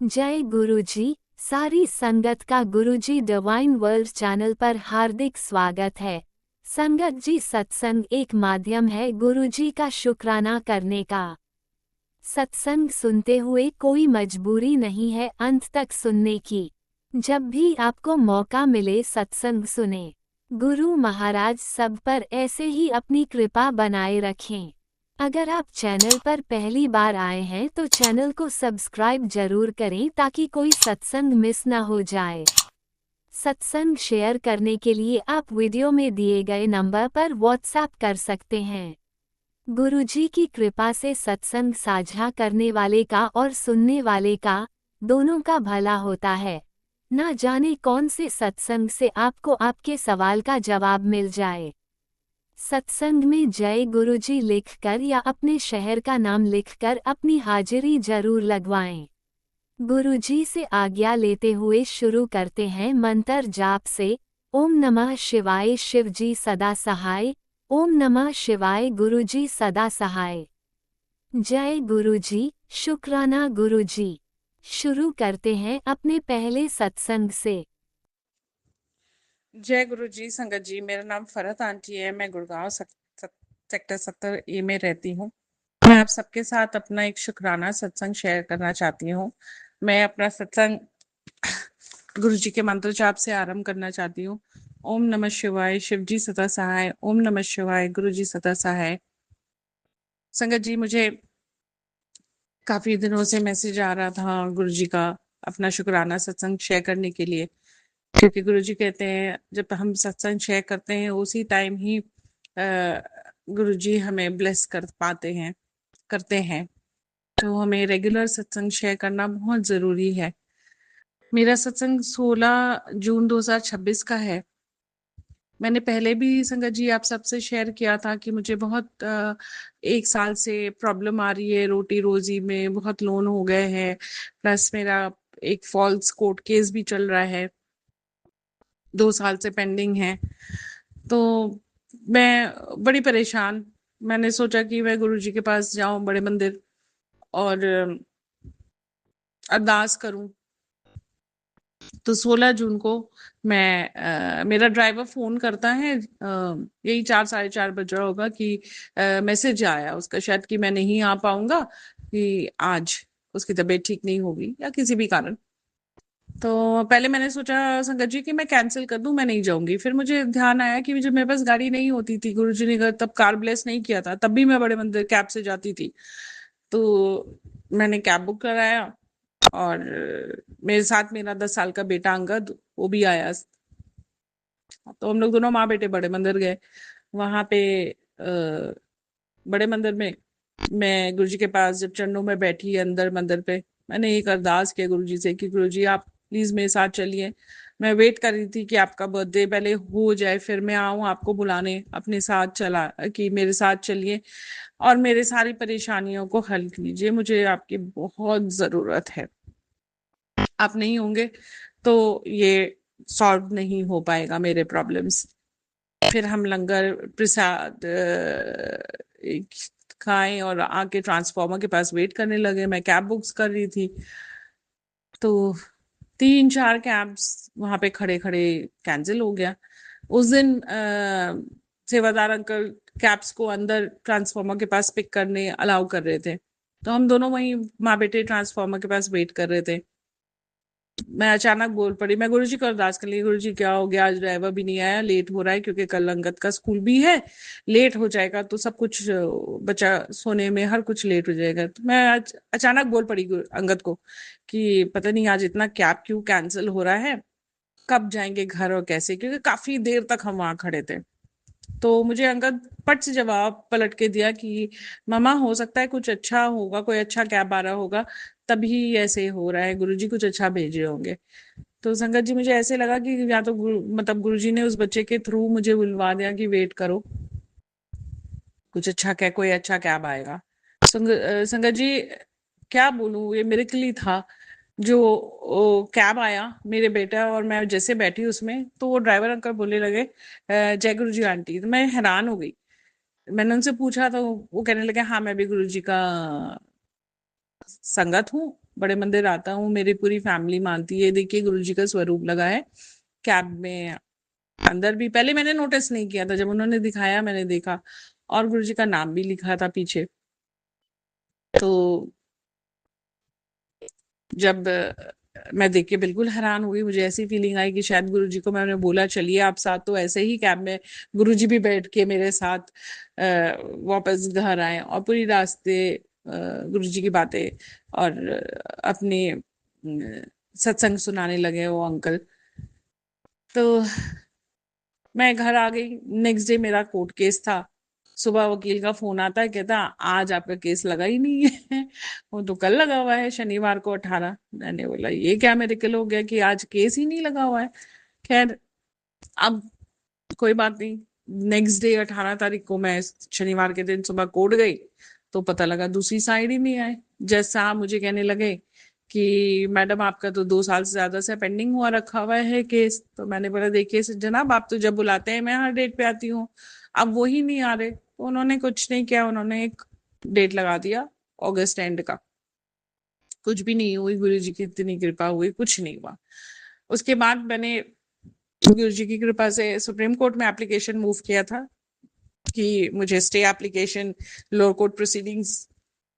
जय गुरुजी। सारी संगत का गुरुजी डिवाइन वर्ल्ड चैनल पर हार्दिक स्वागत है। संगत जी, सत्संग एक माध्यम है गुरुजी का शुक्राना करने का। सत्संग सुनते हुए कोई मजबूरी नहीं है अंत तक सुनने की। जब भी आपको मौका मिले सत्संग सुने। गुरु महाराज सब पर ऐसे ही अपनी कृपा बनाए रखें। अगर आप चैनल पर पहली बार आए हैं तो चैनल को सब्सक्राइब जरूर करें ताकि कोई सत्संग मिस ना हो जाए। सत्संग शेयर करने के लिए आप वीडियो में दिए गए नंबर पर व्हाट्सएप कर सकते हैं। गुरुजी की कृपा से सत्संग साझा करने वाले का और सुनने वाले का, दोनों का भला होता है। ना जाने कौन से सत्संग से आपको आपके सवाल का जवाब मिल जाए। सत्संग में जय गुरुजी लिखकर या अपने शहर का नाम लिखकर अपनी हाजिरी जरूर लगवाएं। गुरुजी से आज्ञा लेते हुए शुरू करते हैं मंत्र जाप से। ओम नमः शिवाय शिवजी सदा सहाय। ओम नमः शिवाय गुरुजी सदा सहाय। जय गुरुजी, शुक्राना गुरुजी। शुरू करते हैं अपने पहले सत्संग से। जय गुरु जी। संगत जी, मेरा नाम फरहत आंटी है। मैं गुड़गांव सेक्टर 70A में रहती हूँ। मैं आप सबके साथ अपना एक शुक्राना सत्संग शेयर करना चाहती हूँ। मैं अपना सत्संग गुरु जी के मंत्र जाप से आरंभ करना चाहती हूँ। ओम नमः शिवाय शिवजी सदा सहाय। ओम नमः शिवाय गुरु जी सदा सहाय। संगत जी, मुझे काफी दिनों से मैसेज आ रहा था गुरु जी का अपना शुक्राना सत्संग शेयर करने के लिए, क्योंकि गुरुजी कहते हैं जब हम सत्संग शेयर करते हैं उसी टाइम ही गुरुजी हमें ब्लेस कर पाते हैं करते हैं। तो हमें रेगुलर सत्संग शेयर करना बहुत जरूरी है। मेरा सत्संग 16 जून 2026 का है। मैंने पहले भी संगत जी आप सबसे शेयर किया था कि मुझे बहुत 1 साल से प्रॉब्लम आ रही है, रोटी रोजी में बहुत लोन हो गए हैं, प्लस मेरा एक फॉल्स कोर्ट केस भी चल रहा है, 2 साल से पेंडिंग है। तो मैं बड़ी परेशान। मैंने सोचा कि मैं गुरुजी के पास जाऊं बड़े मंदिर और अरदास करूं। तो 16 जून को मेरा ड्राइवर फोन करता है, यही 4 साढ़े 4 बज रहा होगा कि मैसेज आया उसका शायद कि मैं नहीं आ पाऊंगा, कि आज उसकी तबीयत ठीक नहीं होगी या किसी भी कारण। तो पहले मैंने सोचा संगत जी कि मैं कैंसिल कर दूं, मैं नहीं जाऊंगी। फिर मुझे ध्यान आया कि जब मेरे पास गाड़ी नहीं होती थी, गुरुजी ने तब कार ब्लेस नहीं किया था, तब भी मैं बड़े मंदिर कैब से जाती थी। तो मैंने कैब बुक कराया और मेरे साथ मेरा 10 साल का बेटा अंगद वो भी आया। तो हम लोग दोनों माँ बेटे बड़े मंदिर गए। वहां पे बड़े मंदिर में मैं गुरुजी के पास जब चरणों में बैठी अंदर मंदिर पे, मैंने एक अरदास किया गुरुजी से कि गुरुजी आप प्लीज मेरे साथ चलिए। मैं वेट कर रही थी कि आपका बर्थडे पहले हो जाए फिर मैं आऊं आपको बुलाने अपने साथ, चला कि मेरे साथ चलिए और मेरे सारी परेशानियों को हल कीजिए, मुझे आपकी बहुत जरूरत है। आप नहीं होंगे तो ये सॉल्व नहीं हो पाएगा मेरे प्रॉब्लम्स। फिर हम लंगर प्रसाद खाएं और आके ट्रांसफार्मर के पास वेट करने लगे। मैं कैब बुक्स कर रही थी तो 3-4 कैब्स वहां पे खड़े खड़े कैंसिल हो गया। उस दिन सेवादार अंकल कैब्स को अंदर ट्रांसफार्मर के पास पिक करने अलाउ कर रहे थे, तो हम दोनों वहीं माँ बेटे ट्रांसफार्मर के पास वेट कर रहे थे। मैं अचानक बोल पड़ी, मैं गुरुजी को अरदास कर ली, गुरुजी क्या हो गया, आज ड्राइवर भी नहीं आया, लेट हो रहा है क्योंकि कल अंगद का स्कूल भी है, लेट हो जाएगा तो सब कुछ बच्चा सोने में हर कुछ लेट हो जाएगा। तो मैं अचानक बोल पड़ी अंगद को कि पता नहीं आज इतना कैब क्यों कैंसिल हो रहा है, कब जाएंगे घर और कैसे, क्योंकि काफी देर तक हम वहां खड़े थे। तो मुझे अंगद पट से जवाब पलट के दिया कि मामा हो सकता है कुछ अच्छा होगा, कोई अच्छा कैब आ रहा होगा तभी ऐसे हो रहा है, गुरुजी कुछ अच्छा भेजे होंगे। तो संगत जी मुझे ऐसे लगा कि या तो मतलब गुरुजी ने उस बच्चे के थ्रू मुझे बुलवा दिया कि वेट करो, कुछ अच्छा क्या, कोई अच्छा कैब आएगा। संगत जी क्या बोलूं, ये मेरे के लिए था। जो कैब आया, मेरे बेटा और मैं जैसे बैठी उसमें तो वो ड्राइवर अंकल बोलने लगे जय गुरु जी आंटी। तो मैं हैरान हो गई। मैंने उनसे पूछा तो वो कहने लगे हाँ मैं भी गुरु जी का संगत हूँ बड़े मंदिर आता हूँ, मेरी पूरी फैमिली मानती है। देखिए गुरुजी का स्वरूप लगा है कैब में। अंदर भी पहले मैंने नोटिस नहीं किया था, जब उन्होंने दिखाया मैंने देखा, और गुरुजी का नाम भी लिखा था पीछे। तो जब मैं देख के बिल्कुल हैरान हुई, मुझे ऐसी फीलिंग आई कि शायद गुरुजी को मैंने बोला चलिए आप साथ, तो ऐसे ही कैब में गुरुजी भी बैठ के मेरे साथ वापस घर आए, और पूरी रास्ते गुरुजी की बातें और अपने सत्संग सुनाने लगे वो अंकल। तो मैं घर आ गई। नेक्स्ट डे मेरा कोर्ट केस था। सुबह वकील का फोन आता है, कहता आज आपका केस लगा ही नहीं है। वो तो कल लगा हुआ है, शनिवार को 18। मैंने बोला ये क्या मेरेकल हो गया कि आज केस ही नहीं लगा हुआ है। खैर, अब कोई बात नहीं। नेक्स्ट डे 18 तारीख को मैं शनिवार के दिन सुबह कोर्ट गई, तो पता लगा दूसरी साइड ही नहीं आए। जैसा मुझे कहने लगे कि मैडम आपका तो 2 साल से ज्यादा से पेंडिंग हुआ रखा हुआ है केस। तो मैंने बोला देखिए जनाब, आप तो जब बुलाते हैं मैं हर डेट पे आती हूँ, अब वो ही नहीं आ रहे। तो उन्होंने कुछ नहीं किया, उन्होंने एक डेट लगा दिया अगस्त एंड का। कुछ भी नहीं हुई, गुरु जी की इतनी कृपा हुई, कुछ नहीं हुआ। उसके बाद मैंने गुरु जी की कृपा से सुप्रीम कोर्ट में एप्लीकेशन मूव किया था कि मुझे stay application lower court proceedings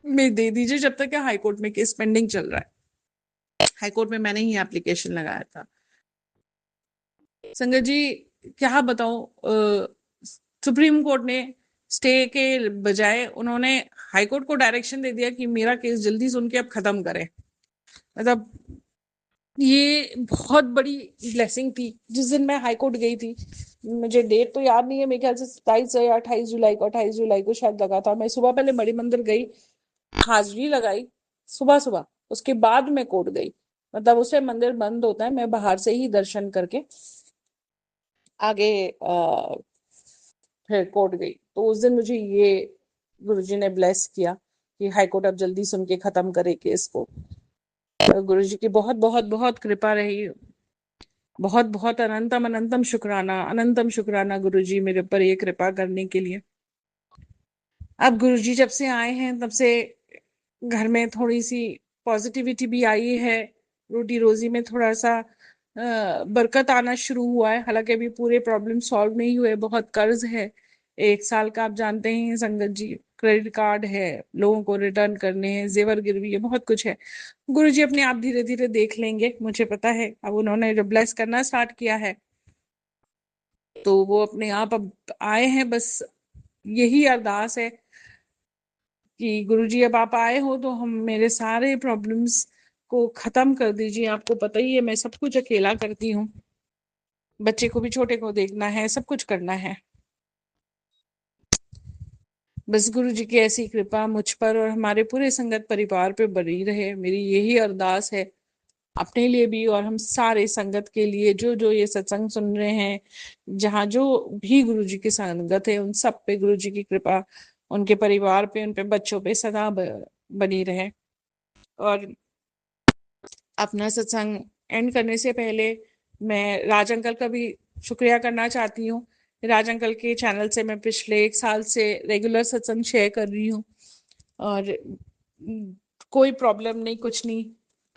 में दे दीजिए, जब तक हाई कोर्ट में केस पेंडिंग चल रहा है। हाई कोर्ट में मैंने ही एप्लीकेशन लगाया था। संगत जी क्या बताऊं, सुप्रीम कोर्ट ने स्टे के बजाय उन्होंने हाई कोर्ट को डायरेक्शन दे दिया कि मेरा केस जल्दी सुन के अब खत्म करें। मतलब ये बहुत बड़ी ब्लेसिंग थी। जिस दिन मैं हाई कोर्ट गई थी, मुझे डेट तो याद नहीं है, मेरे ख्याल से 27 या 28 जुलाई को, 28 जुलाई को शायद लगा था। मैं सुबह पहले बड़ी मंदिर गई, हाजिरी लगाई सुबह सुबह, उसके बाद मैं कोर्ट गई। मतलब उससे मंदिर बंद होता है, मैं बाहर से ही दर्शन करके आगे फिर कोर्ट गई। तो उस दिन मुझे ये गुरुजी ने ब्लेस किया कि हाई कोर्ट अब जल्दी सुन के खत्म करे केस को। गुरुजी की बहुत बहुत बहुत कृपा रही। बहुत बहुत अनंतम अनंतम शुक्राना, अनंतम शुक्राना गुरुजी मेरे ऊपर ये कृपा करने के लिए। अब गुरुजी जब से आए हैं तब से घर में थोड़ी सी पॉजिटिविटी भी आई है, रोटी रोजी में थोड़ा सा बरकत आना शुरू हुआ है। हालांकि अभी पूरे प्रॉब्लम सॉल्व नहीं हुए, बहुत कर्ज है 1 साल का, आप जानते हैं संगत जी। क्रेडिट कार्ड है, लोगों को रिटर्न करने हैं, जेवर गिरवी है, बहुत कुछ है। गुरुजी अपने आप धीरे धीरे देख लेंगे, मुझे पता है। अब उन्होंने जब ब्लेस करना स्टार्ट किया है तो वो अपने आप अब आए हैं। बस यही अरदास है कि गुरुजी अब आप आए हो तो हम मेरे सारे प्रॉब्लम्स को खत्म कर दीजिए। आपको पता ही है मैं सब कुछ अकेला करती हूँ, बच्चे को भी छोटे को देखना है, सब कुछ करना है। बस गुरुजी की ऐसी कृपा मुझ पर और हमारे पूरे संगत परिवार पे बनी रहे, मेरी यही अरदास है अपने लिए भी और हम सारे संगत के लिए। जो जो ये सत्संग सुन रहे हैं, जहाँ जो भी गुरुजी की संगत है, उन सब पे गुरुजी की कृपा, उनके परिवार पे, उन पे बच्चों पे सदा बनी रहे। और अपना सत्संग एंड करने से पहले मैं राज अंकल का भी शुक्रिया करना चाहती हूँ। राज अंकल के चैनल से मैं पिछले 1 साल से रेगुलर सत्संग शेयर कर रही हूँ, और कोई प्रॉब्लम नहीं, कुछ नहीं,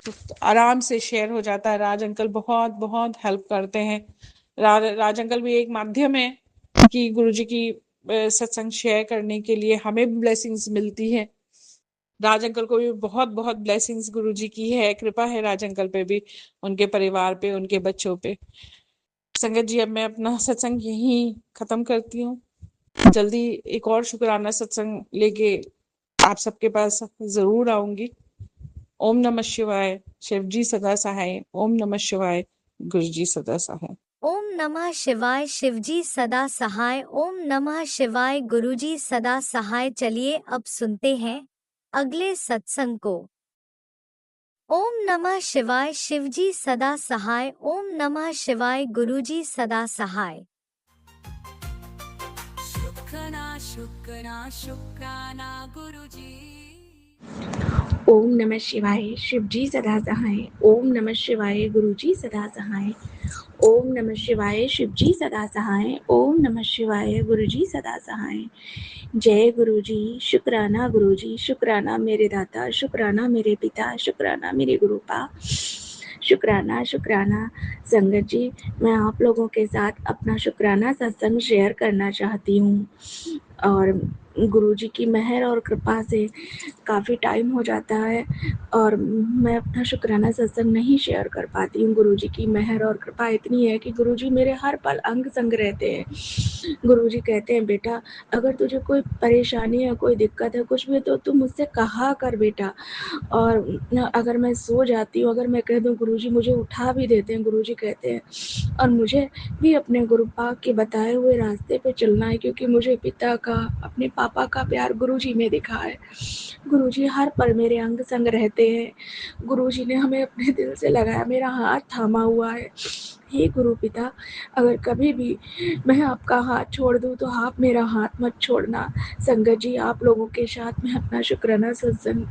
तो आराम से शेयर हो जाता है। राज अंकल बहुत बहुत हेल्प करते हैं। राज अंकल भी एक माध्यम है कि गुरुजी की सत्संग शेयर करने के लिए हमें ब्लेसिंग्स मिलती है। राज अंकल को भी बहुत बहुत ब्लेसिंग्स गुरुजी की है, कृपा है राज अंकल पे भी, उनके परिवार पे, उनके बच्चों पे। संगत जी अब मैं अपना सत्संग यहीं खत्म करती हूँ। जल्दी एक और शुक्राना सत्संग लेके आप सबके पास जरूर आऊंगी। ओम नमः शिवाय, शिवजी सदा सहाय। ओम नमः शिवाय, गुरुजी सदा सहाय। ओम नमः शिवाय, शिवजी सदा सहाय। ओम नमः शिवाय, गुरुजी सदा सहाय। चलिए अब सुनते हैं अगले सत्संग को। ओम नमः शिवाय, शिवजी सदा सहाय। ओम नमः शिवाय, गुरुजी सदा सहाय। शुक्राना शुक्राना शुक्राना गुरुजी। ओम नमः शिवाय शिवजी सदा सहाय। ओम नमः शिवाय गुरुजी सदा सहाय। ओम नमः शिवाय शिवजी सदा सहाय। ओम नमः शिवाय गुरुजी सदा सहाय। जय गुरुजी, शुक्राना गुरुजी, शुक्राना मेरे दाता, शुक्राना मेरे पिता, शुक्राना मेरे गुरुपा, शुक्राना शुक्राना। संगत जी, मैं आप लोगों के साथ अपना शुक्राना सत्संग शेयर करना चाहती हूँ। और गुरुजी की मेहर और कृपा से काफ़ी टाइम हो जाता है और मैं अपना शुक्राना सत्संग नहीं शेयर कर पाती हूँ। गुरुजी की मेहर और कृपा इतनी है कि गुरुजी मेरे हर पल अंग संग रहते हैं। गुरुजी कहते हैं, बेटा अगर तुझे कोई परेशानी है, कोई दिक्कत है, कुछ भी है, तो तू मुझसे कहा कर बेटा। और अगर मैं सो जाती हूँ, अगर मैं कह दूँ, गुरुजी मुझे उठा भी देते हैं। गुरुजी कहते हैं और मुझे भी अपने गुरु पाक के बताए हुए रास्ते पे चलना है, क्योंकि मुझे पिता का, अपने पापा का प्यार गुरुजी में दिखा है। गुरुजी हर पल मेरे अंग संग रहते हैं। गुरुजी ने हमें अपने दिल से लगाया, मेरा हाथ थामा हुआ है। हे गुरु पिता, अगर कभी भी मैं आपका हाथ छोड़ दूं तो आप मेरा हाथ मत छोड़ना। संगत जी, आप लोगों के साथ मैं अपना शुक्राना सत्संग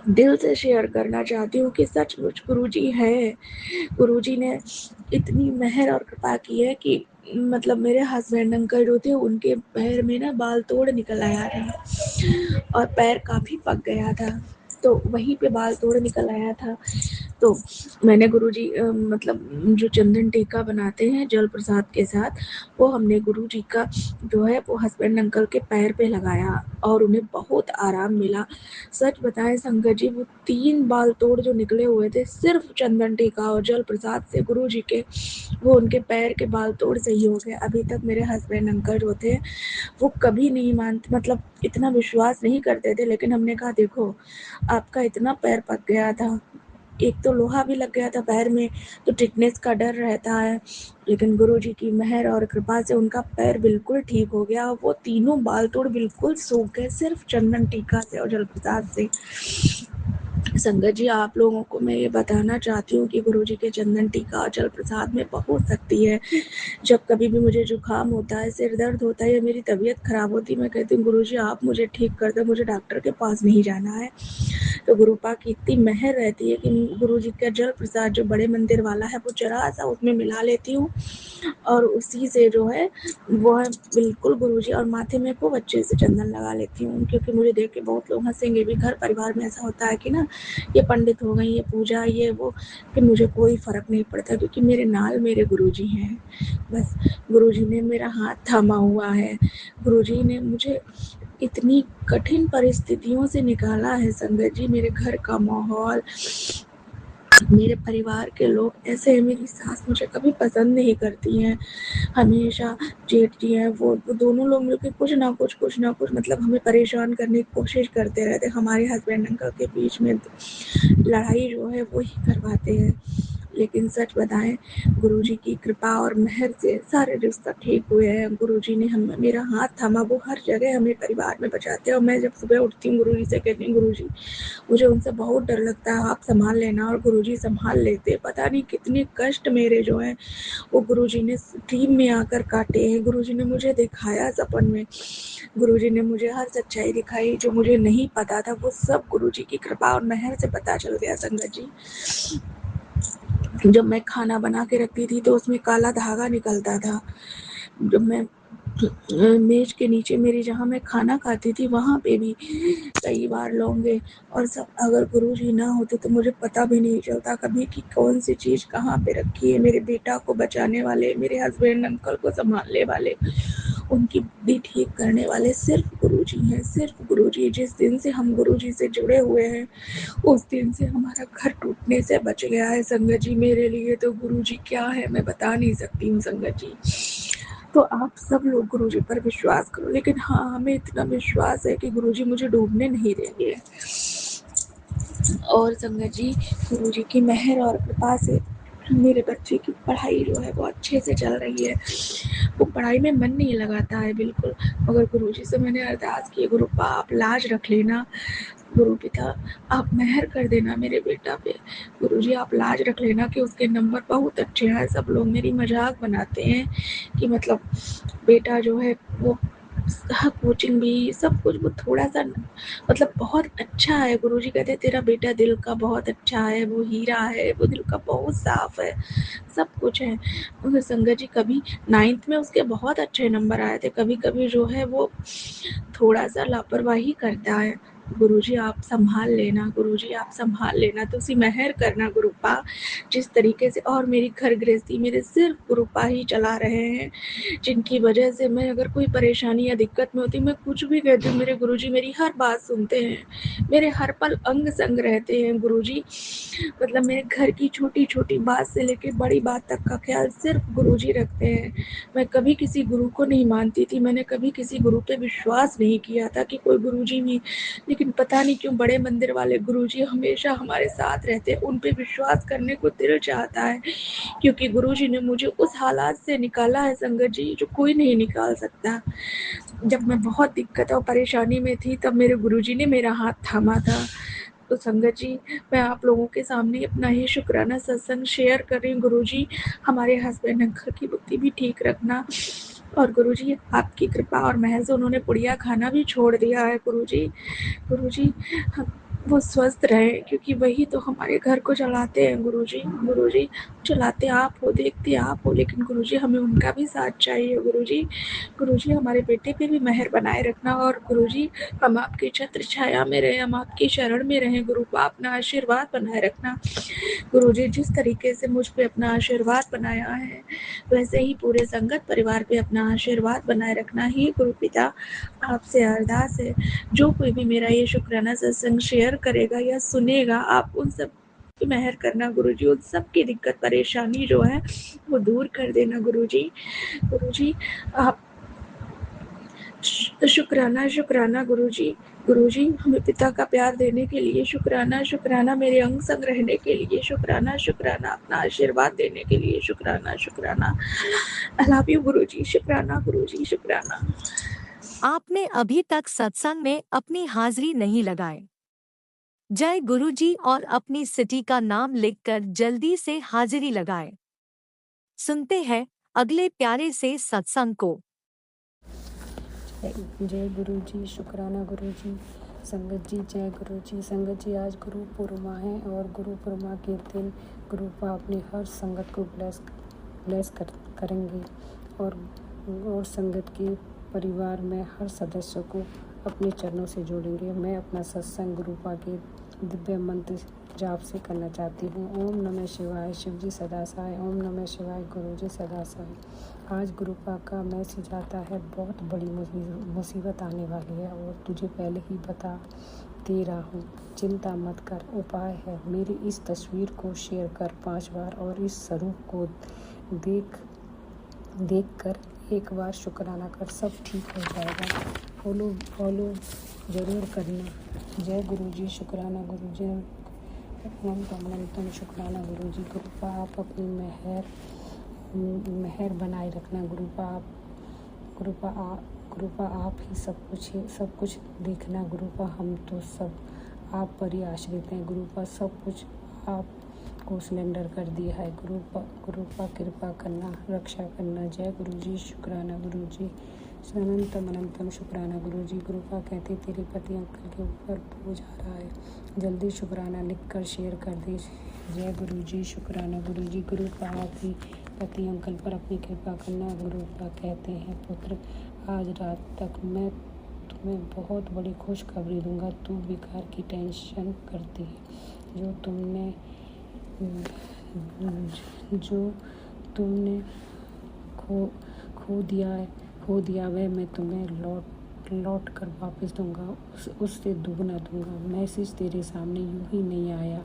दिल से शेयर करना चाहती हूँ कि सचमुच गुरुजी है। गुरुजी ने इतनी मेहर और कृपा की है कि मतलब मेरे हस्बैंड अंकल जो थे, उनके पैर में ना बाल तोड़ निकल आया था और पैर काफ़ी पक गया था, तो वहीं पे बाल तोड़ निकल आया था। तो मैंने गुरुजी मतलब जो चंदन टीका बनाते हैं जल प्रसाद के साथ, वो हमने गुरुजी का जो है वो हस्बैंड अंकल के पैर पे लगाया और उन्हें बहुत आराम मिला। सच बताएं संगत जी, वो 3 बाल तोड़ जो निकले हुए थे, सिर्फ चंदन टीका और जल प्रसाद से गुरुजी के, वो उनके पैर के बाल तोड़ सही हो गए। अभी तक मेरे हस्बैंड अंकल जो थे, वो कभी नहीं मानते, मतलब इतना विश्वास नहीं करते थे, लेकिन हमने कहा देखो, आपका इतना पैर पक गया था, एक तो लोहा भी लग गया था पैर में, तो टिटनेस का डर रहता है, लेकिन गुरुजी की मेहर और कृपा से उनका पैर बिल्कुल ठीक हो गया और वो तीनों बाल तोड़ बिल्कुल सूख गए, सिर्फ चंदन टीका से और जल प्रसाद से। संगत जी, आप लोगों को मैं ये बताना चाहती हूँ कि गुरुजी के चंदन टीका और जल प्रसाद में बहुत शक्ति है। जब कभी भी मुझे जुकाम होता है, सिर दर्द होता है या मेरी तबीयत खराब होती है, मैं कहती हूँ गुरुजी आप मुझे ठीक कर दो, मुझे डॉक्टर के पास नहीं जाना है। तो गुरुपा की इतनी मेहर रहती है कि गुरुजी का जल प्रसाद जो बड़े मंदिर वाला है, वो जरा सा उसमें मिला लेती हूँ और उसी से जो है वो है बिल्कुल गुरुजी, और माथे में खूब अच्छे से चंदन लगा लेती हूँ, क्योंकि मुझे देख के बहुत लोग हंसेंगे भी। घर परिवार में ऐसा होता है कि ना, ये पंडित हो गई, ये पूजा, ये वो, कि मुझे कोई फर्क नहीं पड़ता, क्योंकि मेरे नाल मेरे गुरुजी हैं। बस गुरुजी ने मेरा हाथ थामा हुआ है। गुरुजी ने मुझे इतनी कठिन परिस्थितियों से निकाला है संगत जी। मेरे घर का माहौल, मेरे परिवार के लोग ऐसे हैं, मेरी सास मुझे कभी पसंद नहीं करती हैं, हमेशा जेठ जी हैं, वो दोनों लोग मिलकर कुछ ना कुछ मतलब हमें परेशान करने की कोशिश करते रहते। हमारे हस्बैंड अंकल के बीच में लड़ाई जो है वो ही करवाते हैं, लेकिन सच बताएं, गुरुजी की कृपा और मेहर से सारे रिश्ते ठीक हुए हैं। गुरुजी ने हम मेरा हाथ थामा, वो हर जगह हमें परिवार में बचाते हैं। और मैं जब सुबह उठती हूँ, गुरुजी से कहती हूँ गुरुजी मुझे उनसे बहुत डर लगता है, आप संभाल लेना, और गुरुजी संभाल लेते। पता नहीं कितने कष्ट मेरे जो हैं वो गुरुजी ने टीम में आकर काटे हैं। गुरुजी ने मुझे दिखाया सपन में, गुरुजी ने मुझे हर सच्चाई दिखाई, जो मुझे नहीं पता था वो सब गुरुजी की कृपा और मेहर से पता चल गया संगत जी। जब मैं खाना बना के रखती थी तो उसमें काला धागा निकलता था। जब मैं मेज के नीचे मेरी, जहाँ मैं खाना खाती थी, वहाँ पे भी कई बार लौंगे और सब, अगर गुरुजी ना होते तो मुझे पता भी नहीं चलता कभी कि कौन सी चीज़ कहाँ पे रखी है। मेरे बेटा को बचाने वाले, मेरे हस्बैंड अंकल को संभालने वाले, उनकी बुद्धि ठीक करने वाले सिर्फ गुरुजी हैं, सिर्फ गुरुजी। जिस दिन से हम गुरुजी से जुड़े हुए हैं, उस दिन से हमारा घर टूटने से बच गया है संगत जी। मेरे लिए तो गुरुजी क्या है मैं बता नहीं सकती हूँ संगत जी। तो आप सब लोग गुरुजी पर विश्वास करो, लेकिन हाँ, हमें इतना विश्वास है कि गुरुजी मुझे डूबने नहीं देंगे। और संगत जी, गुरुजी की मेहर और कृपा से मेरे बच्चे की पढ़ाई जो है वो अच्छे से चल रही है। वो पढ़ाई में मन नहीं लगाता है बिल्कुल, मगर गुरुजी से मैंने अरदास की, गुरुपा आप लाज रख लेना, गुरु पिता आप मेहर कर देना मेरे बेटा पे। गुरुजी आप लाज रख लेना कि उसके नंबर बहुत अच्छे हैं। सब लोग मेरी मजाक बनाते हैं कि मतलब बेटा जो है वो कोचिंग भी सब कुछ वो थोड़ा सा मतलब बहुत अच्छा है। गुरुजी कहते तेरा बेटा दिल का बहुत अच्छा है, वो हीरा है, वो दिल का बहुत साफ है, सब कुछ है। मगर संगत जी कभी 9th में उसके बहुत अच्छे नंबर आए थे, कभी कभी जो है वो थोड़ा सा लापरवाही करता है। गुरुजी आप संभाल लेना, गुरुजी आप संभाल लेना, तो उसी मेहर करना गुरुपा जिस तरीके से। और मेरी घर गृहस्थी मेरे सिर्फ गुरुपा ही चला रहे हैं, जिनकी वजह से मैं अगर कोई परेशानी या दिक्कत में होती, मैं कुछ भी कहती हूँ, मेरे गुरुजी मेरी हर बात सुनते हैं, मेरे हर पल अंग संग रहते हैं गुरुजी। मतलब मेरे घर की छोटी छोटी बात से लेके बड़ी बात तक का ख्याल सिर्फ गुरुजी रखते हैं। मैं कभी किसी गुरु को नहीं मानती थी, मैंने कभी किसी गुरु पे विश्वास नहीं किया था कि कोई गुरुजी भी, लेकिन पता नहीं क्यों बड़े मंदिर वाले गुरुजी हमेशा हमारे साथ रहते हैं। उन पे विश्वास करने को दिल चाहता है, क्योंकि गुरुजी ने मुझे उस हालात से निकाला है संगत जी, जो कोई नहीं निकाल सकता। जब मैं बहुत दिक्कत और परेशानी में थी, तब मेरे गुरुजी ने मेरा हाथ थामा था। तो संगत जी मैं आप लोगों के सामने अपना ही शुक्राना सत्संग शेयर कर रही हूँ। गुरुजी हमारे हस्बैंड अंकल की बुद्धि भी ठीक रखना, और गुरुजी आपकी कृपा और महज उन्होंने पुड़िया खाना भी छोड़ दिया है। गुरुजी गुरुजी वो स्वस्थ रहे, क्योंकि वही तो हमारे घर को चलाते हैं। गुरुजी गुरुजी चलाते आप हो, देखते आप हो, लेकिन गुरुजी हमें उनका भी साथ चाहिए। गुरुजी गुरुजी हमारे बेटे पे भी मेहर बनाए रखना, और गुरुजी हम आपकी छत्र छाया में रहे, हम आपकी शरण में रहें। गुरु को अपना आशीर्वाद बनाए रखना। गुरुजी जिस तरीके से मुझ पे अपना आशीर्वाद बनाया है, वैसे ही पूरे संगत परिवार पे अपना आशीर्वाद बनाए रखना ही गुरु पिता आपसे अरदास है। जो कोई भी मेरा ये शुक्राना सत्संग शेयर करेगा या सुनेगा, आप उन सब की मेहर करना गुरुजी, उन सब की दिक्कत परेशानी जो है वो दूर कर देना गुरुजी। गुरुजी आप शुक्राना शुक्राना गुरुजी। गुरुजी हमें पिता का प्यार देने के लिए शुक्राना, शुक्राना मेरे अंग संग रहने के लिए शुक्राना, शुक्राना अपना आशीर्वाद देने के लिए शुक्राना, शुक्राना। आई लव यू गुरुजी, शुक्राना गुरुजी, शुक्राना। आपने अभी तक सत्संग में अपनी हाजिरी नहीं लगाए। जय गुरुजी और अपनी सिटी का नाम लिखकर जल्दी से हाजिरी लगाए। सुनते हैं अगले प्यारे से सत्संग को। जय गुरु जी, शुक्राना गुरु जी। संगत जी जय गुरु जी। संगत जी आज गुरु पूर्णिमा है, और गुरु पूर्णिमा के दिन गुरु अपनी हर संगत को ब्लेस करेंगे, और संगत के परिवार में हर सदस्य को अपने चरणों से जोड़ेंगे। मैं अपना सत्संग गुरुपा के दिव्य मंत्र जाप से करना चाहती हूँ। ओम नमः शिवाय, शिव जी सदा सहाय। ओम नमः शिवाय, गुरु जी सदा सहाय। आज गुरुपा का मैसेज आता है, बहुत बड़ी मुसीबत आने वाली है, और तुझे पहले ही बता दे रहा हूँ। चिंता मत कर, उपाय है। मेरी इस तस्वीर को शेयर कर 5 बार, और इस स्वरूप को देख कर एक बार शुक्राना कर, सब ठीक हो जाएगा। फॉलो जरूर करना। जय गुरु जी, शुक्राना गुरु जी। अनंतम शुक्राना गुरु जी। गुरुपा आप अपनी मेहर बनाए रखना। गुरुपा आप ही सब कुछ देखना। गुरुपा हम तो सब आप पर ही आश्रित हैं। गुरुपा सब कुछ आपको सिलेंडर कर दिया है। गुरुपा कृपा करना, रक्षा करना। जय गुरु जी, शुक्राना गुरु जी। अनंतम शुक्राना गुरु जी। गुरुपा कहते तेरे पति अंकल के ऊपर बोझ आ रहा है, जल्दी शुक्राना लिखकर शेयर कर दे। जय गुरु जी, शुक्राना गुरु जी। गुरुपा आप ही पति अंकल पर अपनी कृपा करना। गुरुपा कहते हैं पुत्र, आज रात तक मैं तुम्हें बहुत बड़ी खुशखबरी दूंगा। तू बेकार की टेंशन करती है। जो तुमने खो दिया वह मैं तुम्हें लौट कर वापस दूंगा, उससे दुगना दूंगा। मैसेज तेरे सामने यूं ही नहीं आया।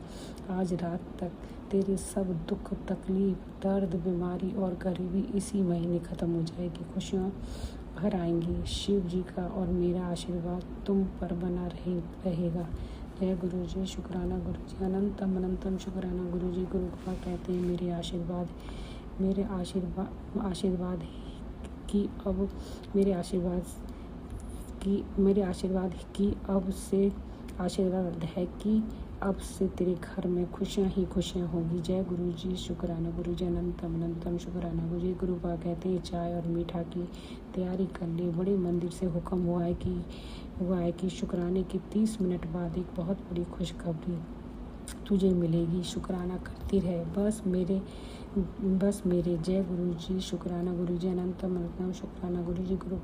आज रात तक तेरे सब दुख, तकलीफ, दर्द, बीमारी और गरीबी इसी महीने ख़त्म हो जाएगी। खुशियाँ भर आएंगी। शिव जी का और मेरा आशीर्वाद तुम पर बना रहेगा। जय गुरु जी, शुक्राना गुरु जी। अनंतम शुक्राना गुरु जी। गुरुपा कहते हैं मेरे आशीर्वाद है कि अब से तेरे घर में खुशियाँ ही खुशियाँ होगी। जय गुरु जी, शुक्राना गुरु जी, अनंतम अनंतम शुक्राना गुरु जी। गुरुपा कहते हैं चाय और मीठा की तैयारी कर ले। बड़े मंदिर से हुक्म हुआ है कि शुक्राने के 30 मिनट बाद एक बहुत बड़ी खुशखबरी तुझे मिलेगी। शुक्राना करती रहे बस मेरे। जय गुरु जी, शुक्राना गुरु जी, अनंतम अनंतम शुक्राना गुरु जी। गुरु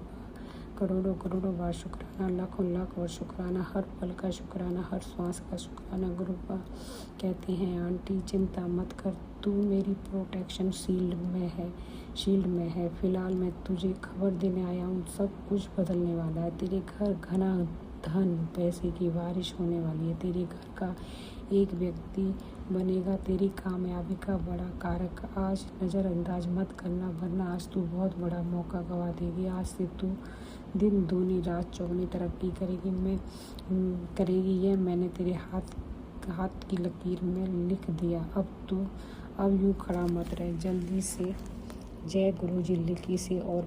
करोड़ों करोड़ों बार शुक्राना, लाखों लाख और शुक्राना, हर पल का शुक्राना, हर श्वास का शुक्राना। गुरुपा कहते हैं आंटी चिंता मत कर, तू मेरी प्रोटेक्शन शील्ड में है। फिलहाल मैं तुझे खबर देने आया हूँ, सब कुछ बदलने वाला है। तेरे घर घना धन पैसे की बारिश होने वाली है। तेरे घर का एक व्यक्ति बनेगा तेरी कामयाबी का बड़ा कारक। आज नज़रअंदाज मत करना, वरना आज तू बहुत बड़ा मौका गवा देगी। आज से तू दिन दूनी रात चौगुनी तरक्की करेगी। यह मैंने तेरे हाथ की लकीर में लिख दिया। अब यूँ खड़ा मत रह, जल्दी से जय गुरु जी लिख इसे और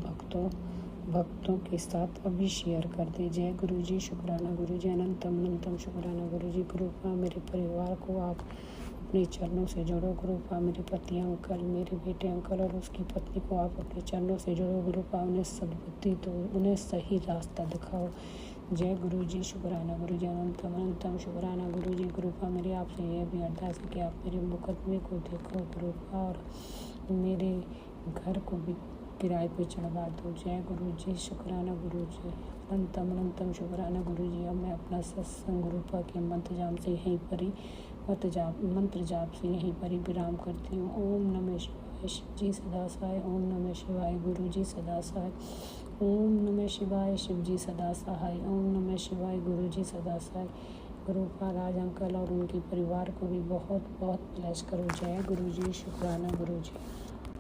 भक्तों के साथ अभी शेयर कर दे। जय गुरु जी, शुक्राना गुरु जी, अनंतम अनंतम शुक्राना गुरु जी। गुरुपा मेरे परिवार को आप अपने चरणों से जोड़ो। गुरुपा मेरे पति अंकल, मेरे बेटे अंकल और उसकी पत्नी को आप अपने चरणों से जोड़ो। गुरुपा उन्हें सद्बुद्धि दो, उन्हें सही रास्ता दिखाओ। जय गुरु जी, शुक्राना गुरु जी, अनंतम अनंतम शुक्राना गुरु जी। गुरुपा मेरी आपसे यह भी अरदास है कि आप मेरे मुकदमे को देखो गुरुपा, और मेरे घर को भी किराए पे चढ़वा दो। जय गुरु जी, शुक्राना गुरु जी, अनंतम अनंतम शुक्राना गुरु जी। अब मैं अपना सत्संग गुरुपा के मंत्र जाप से यहीं पर ही विराम करती हूँ। ओम नमः शिवाय, शिव जी सदा सहाय। ओम नमः शिवाय, गुरु जी सदा सहाय। ओम नमः शिवाय, शिव जी सदा सहाय। ओम नमः शिवाय, गुरु जी सदा सहाय। गुरुपा राज अंकल और उनके परिवार को भी बहुत बहुत ब्लेस करो। जय गुरु जी, शुक्राना गुरु जी।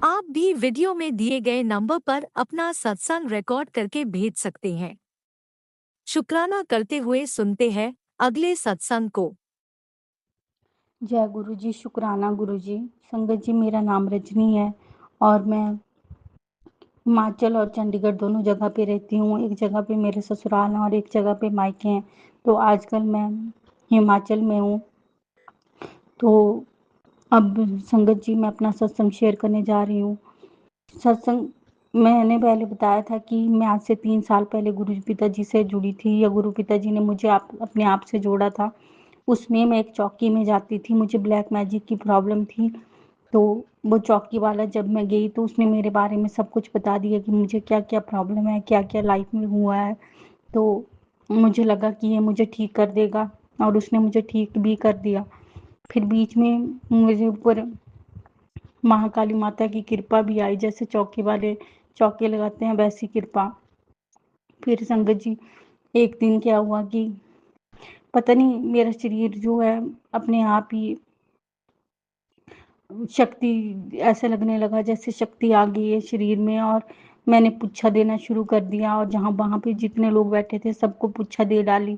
आप भी वीडियो में दिए गए नंबर पर अपना सत्संग रिकॉर्ड करके भेज सकते हैं। शुक्राना करते हुए सुनते हैं अगले सत्संग को। जय गुरु जी, शुक्राना गुरु जी। संगत जी, मेरा नाम रजनी है और मैं हिमाचल और चंडीगढ़ दोनों जगह पे रहती हूँ। एक जगह पे मेरे ससुराल हैं और एक जगह पे मायके हैं। तो आजकल मैं हिमाचल में हूँ। तो अब संगत जी, मैं अपना सत्संग शेयर करने जा रही हूँ। सत्संग मैंने पहले बताया था कि मैं आज से 3 साल पहले गुरु पिताजी से जुड़ी थी, या गुरु पिताजी ने मुझे अपने आप से जोड़ा था। उसमें मैं एक चौकी में जाती थी, मुझे ब्लैक मैजिक की प्रॉब्लम थी। तो वो चौकी वाला जब मैं गई तो उसने मेरे बारे में सब कुछ बता दिया कि मुझे क्या क्या प्रॉब्लम है, क्या क्या लाइफ में हुआ है। तो मुझे लगा कि ये मुझे ठीक कर देगा और उसने मुझे ठीक भी कर दिया। फिर बीच में मुझे ऊपर महाकाली माता की कृपा भी आई, जैसे चौकी वाले चौके लगाते हैं वैसी कृपा। फिर संगत जी, एक दिन क्या हुआ कि पता नहीं मेरा शरीर जो है अपने आप ही शक्ति, ऐसे लगने लगा जैसे शक्ति आ गई है शरीर में। और मैंने पुच्छा देना शुरू कर दिया और जहाँ वहाँ पे जितने लोग बैठे थे सबको पुच्छा दे डाली।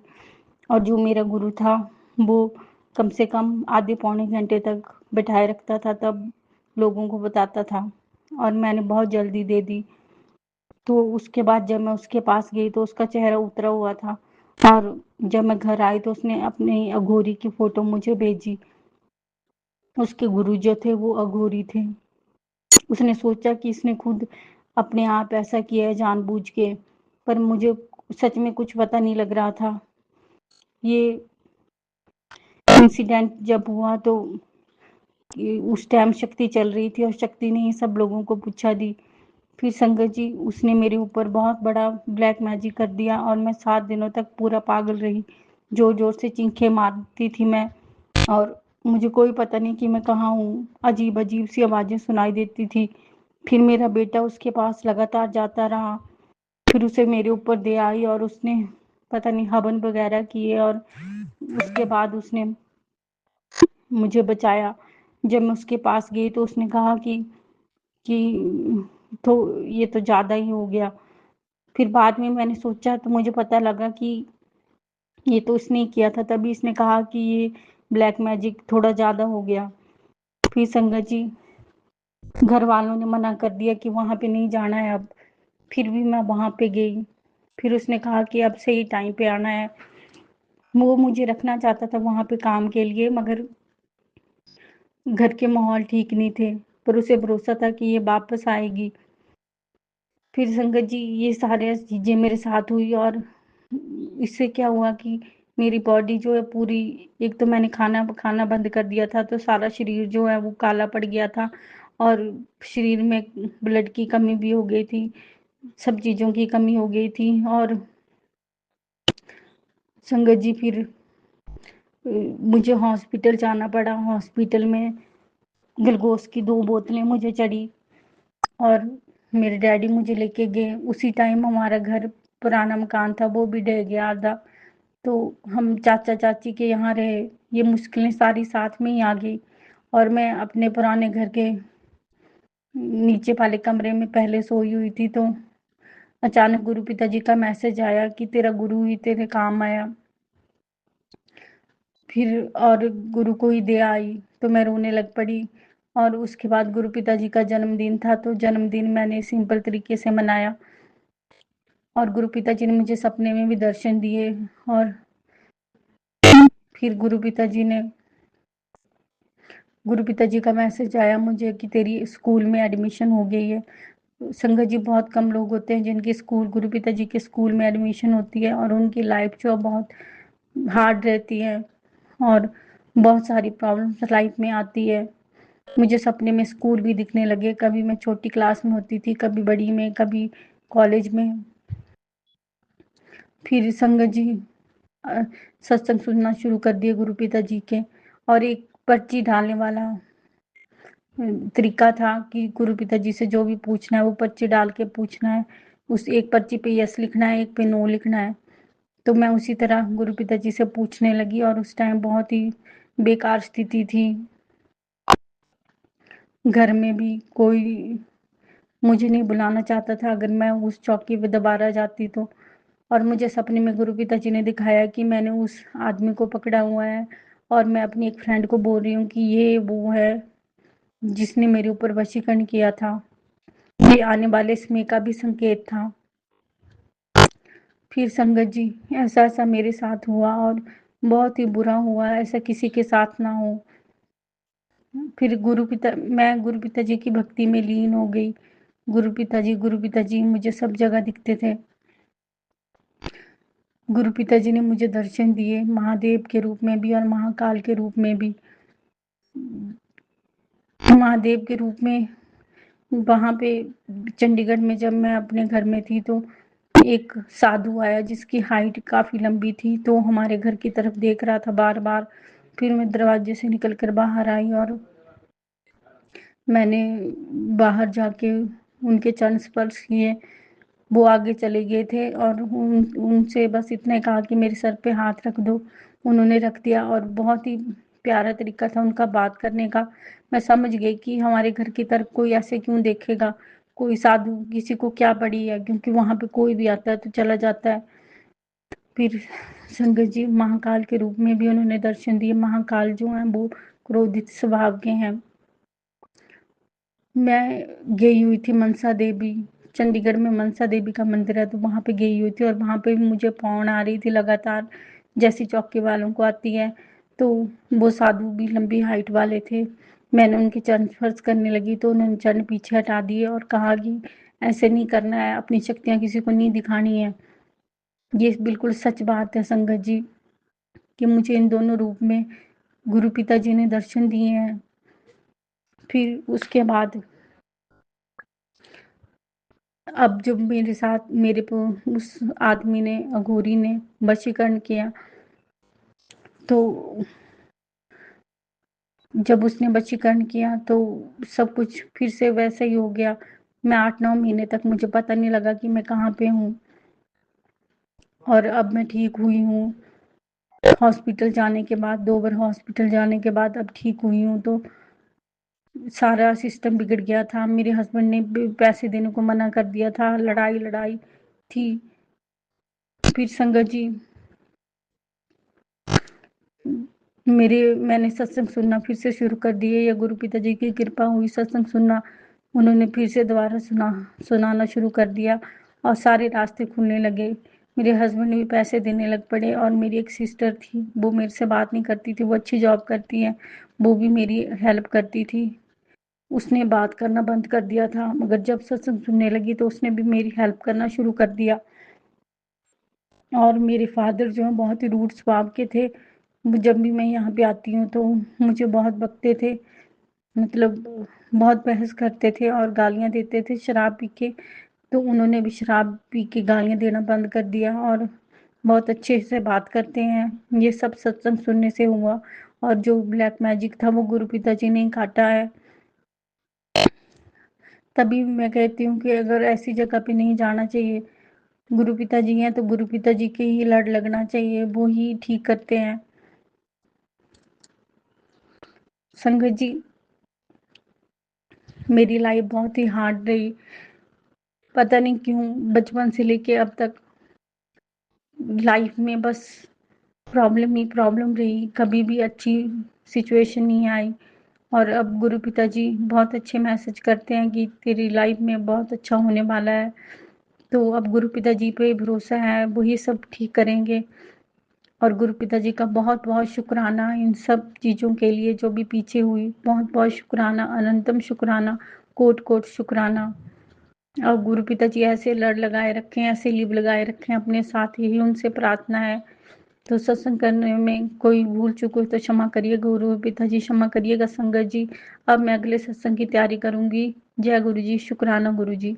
और जो मेरा गुरु था वो कम से कम आधे पौने घंटे तक बैठाए रखता था, तब लोगों को बताता था और मैंने बहुत जल्दी दे दी। तो उसके बाद जब मैं उसके पास गई तो उसका चेहरा उतरा हुआ था, और जब मैं घर आई तो उसने अपने अघोरी की फोटो मुझे भेजी। उसके गुरु जो थे वो अघोरी थे। उसने सोचा कि इसने खुद अपने आप ऐसा किया है जानबूझ के, पर मुझे सच में कुछ पता नहीं लग रहा था। ये इंसिडेंट जब हुआ तो उस टाइम शक्ति चल रही थी और शक्ति ने ही सब लोगों को पूछा दी। फिर संगत जी, उसने मेरे ऊपर बहुत बड़ा ब्लैक मैजिक कर दिया और मैं 7 दिनों तक पूरा पागल रही। जोर जोर से चीखें मारती थी मैं, और मुझे कोई पता नहीं कि मैं कहाँ हूँ। अजीब अजीब सी आवाज़ें सुनाई देती थी। फिर मेरा बेटा उसके पास लगातार जाता रहा। फिर उसे मेरे ऊपर दे आई और उसने पता नहीं हवन वगैरह किए, और उसके बाद उसने मुझे बचाया। जब मैं उसके पास गई तो उसने कहा कि तो ये तो ज़्यादा ही हो गया। फिर बाद में मैंने सोचा तो मुझे पता लगा कि ये तो इसने ही किया था, तभी इसने कहा कि ये ब्लैक मैजिक थोड़ा ज़्यादा हो गया। फिर संगत जी, घर वालों ने मना कर दिया कि वहाँ पे नहीं जाना है अब। फिर भी मैं वहाँ पे गई। फिर उसने कहा कि अब सही टाइम पे आना है। वो मुझे रखना चाहता था वहाँ पे काम के लिए, मगर घर के माहौल ठीक नहीं थे, पर उसे भरोसा था कि ये वापस आएगी। फिर संगत जी ये सारी चीज़ें मेरे साथ हुई, और इससे क्या हुआ कि मेरी बॉडी जो है पूरी, एक तो मैंने खाना खाना बंद कर दिया था, तो सारा शरीर जो है वो काला पड़ गया था, और शरीर में ब्लड की कमी भी हो गई थी, सब चीज़ों की कमी हो गई थी। और संगत जी फिर मुझे हॉस्पिटल जाना पड़ा। हॉस्पिटल में ग्लूकोज की 2 बोतलें मुझे चढ़ी, और मेरे डैडी मुझे लेके गए। उसी टाइम हमारा घर, पुराना मकान था, वो भी ढह गया आधा। तो हम चाचा चाची के यहाँ रहे। ये मुश्किलें सारी साथ में ही आ गई, और मैं अपने पुराने घर के नीचे वाले कमरे में पहले सोई हुई थी, तो अचानक गुरु पिताजी का मैसेज आया कि तेरा गुरु ही तेरे काम आया। फिर और गुरु को ही दे आई, तो मैं रोने लग पड़ी। और उसके बाद गुरु पिताजी का जन्मदिन था, तो जन्मदिन मैंने सिंपल तरीके से मनाया, और गुरु पिताजी ने मुझे सपने में भी दर्शन दिए। और फिर गुरु पिताजी का मैसेज आया मुझे कि तेरी स्कूल में एडमिशन हो गई है। संगत जी बहुत कम लोग होते हैं जिनकी स्कूल, गुरु पिताजी के स्कूल में एडमिशन होती है, और उनकी लाइफ जो बहुत हार्ड रहती है, और बहुत सारी प्रॉब्लम्स लाइफ में आती है। मुझे सपने में स्कूल भी दिखने लगे, कभी मैं छोटी क्लास में होती थी, कभी बड़ी में, कभी कॉलेज में। फिर संगत जी सत्संग सुनना शुरू कर दिए गुरु पिताजी के, और एक पर्ची डालने वाला तरीका था कि गुरु पिताजी से जो भी पूछना है वो पर्ची डाल के पूछना है। उस एक पर्ची पे यस लिखना है, एक पे नो लिखना है। तो मैं उसी तरह गुरु पिताजी से पूछने लगी, और उस टाइम बहुत ही बेकार स्थिति थी। घर में भी कोई मुझे नहीं बुलाना चाहता था अगर मैं उस चौकी पे दोबारा जाती तो। और मुझे सपने में गुरु पिताजी ने दिखाया कि मैंने उस आदमी को पकड़ा हुआ है, और मैं अपनी एक फ्रेंड को बोल रही हूँ कि ये वो है जिसने मेरे ऊपर वशीकरण किया था। ये आने वाले समय का भी संकेत था। फिर संगत जी ऐसा ऐसा मेरे साथ हुआ, और बहुत ही बुरा हुआ, ऐसा किसी के साथ ना हो। फिर मैं गुरु पिताजी की भक्ति में लीन हो गई। गुरु पिताजी मुझे सब जगह दिखते थे। गुरु पिताजी ने मुझे दर्शन दिए, महादेव के रूप में भी और महाकाल के रूप में भी। महादेव के रूप में वहाँ पे चंडीगढ़ में जब मैं अपने घर में थी, तो एक साधु आया जिसकी हाइट काफ़ी लंबी थी, तो हमारे घर की तरफ देख रहा था बार बार। फिर मैं दरवाजे से निकल कर बाहर आई, और मैंने बाहर जाके उनके चरण स्पर्श किए। वो आगे चले गए थे, और उनसे बस इतने कहा कि मेरे सर पे हाथ रख दो। उन्होंने रख दिया, और बहुत ही प्यारा तरीका था उनका बात करने का। मैं समझ गई कि हमारे घर की तरफ कोई ऐसे क्यों देखेगा, कोई साधु, किसी को क्या पड़ी है, क्योंकि वहाँ पे कोई भी आता है तो चला जाता है। फिर संगत जी महाकाल के रूप में भी उन्होंने दर्शन दिए। महाकाल जो हैं वो क्रोधित स्वभाव के हैं। मैं गई हुई थी मनसा देवी, चंडीगढ़ में मनसा देवी का मंदिर है, तो वहाँ पे गई हुई थी, और वहाँ पे भी मुझे पौन आ रही थी लगातार, जैसी चौकी वालों को आती है। तो वो साधु भी लंबी हाइट वाले थे। मैंने उनके चरण स्पर्श करने लगी, तो उन्होंने चरण पीछे हटा दिए और कहा कि ऐसे नहीं करना है, अपनी शक्तियाँ किसी को नहीं दिखानी है। ये बिल्कुल सच बात है संगत जी, कि मुझे इन दोनों रूप में गुरु पिताजी ने दर्शन दिए हैं। फिर उसके बाद अब जब मेरे साथ मेरे को उस आदमी ने, अघोरी ने वशीकरण किया, तो जब उसने वशीकरण किया तो सब कुछ फिर से वैसा ही हो गया। मैं 8-9 महीने तक मुझे पता नहीं लगा कि मैं कहाँ पे हूँ, और अब मैं ठीक हुई हूँ। हॉस्पिटल जाने के बाद, 2 बार हॉस्पिटल जाने के बाद अब ठीक हुई हूँ। तो सारा सिस्टम बिगड़ गया था। मेरे हस्बैंड ने पैसे देने को मना कर दिया था, लड़ाई थी। फिर संगत जी मैंने सत्संग सुनना फिर से शुरू कर दिए। या गुरु पिताजी की कृपा हुई, सत्संग सुनना उन्होंने फिर से दोबारा सुनाना शुरू कर दिया, और सारे रास्ते खुलने लगे। मेरे हस्बैंड भी पैसे देने लग पड़े। और मेरी एक सिस्टर थी, वो मेरे से बात नहीं करती थी, वो अच्छी जॉब करती है, वो भी मेरी हेल्प करती थी। उसने बात करना बंद कर दिया था, मगर जब सत्संग सुनने लगी तो उसने भी मेरी हेल्प करना शुरू कर दिया। और मेरे फादर जो हैं बहुत ही रूड स्वभाव के थे। जब भी मैं यहाँ पे आती हूँ तो मुझे बहुत बकते थे, मतलब बहुत बहस करते थे और गालियाँ देते थे शराब पी के। तो उन्होंने भी शराब पी के गालियाँ देना बंद कर दिया और बहुत अच्छे से बात करते हैं। ये सब सत्संग सुनने से हुआ। और जो ब्लैक मैजिक था वो गुरु पिताजी ने ही काटा है। तभी मैं कहती हूँ कि अगर ऐसी जगह पे नहीं जाना चाहिए। गुरु पिताजी हैं तो गुरु पिताजी के ही लड़ लगना चाहिए, वो ही ठीक करते हैं। संगत जी, मेरी लाइफ बहुत ही हार्ड रही, पता नहीं क्यों बचपन से लेके अब तक लाइफ में बस प्रॉब्लम ही प्रॉब्लम रही, कभी भी अच्छी सिचुएशन नहीं आई। और अब गुरु पिताजी बहुत अच्छे मैसेज करते हैं कि तेरी लाइफ में बहुत अच्छा होने वाला है। तो अब गुरु पिताजी पे भरोसा है, वही सब ठीक करेंगे। और गुरु पिताजी का बहुत बहुत शुक्राना इन सब चीज़ों के लिए जो भी पीछे हुई, बहुत बहुत शुक्राना, अनंतम शुक्राना, कोट कोट शुक्राना। और गुरु पिताजी ऐसे लड़ लगाए रखें, ऐसे लीव लगाए रखें अपने साथ, यही उनसे प्रार्थना है। तो सत्संग करने में कोई भूल चूक हो तो क्षमा करिएगा गुरु पिताजी, क्षमा करिएगा संगत जी। अब मैं अगले सत्संग की तैयारी करूंगी। जय गुरु जी, शुक्राना गुरु जी।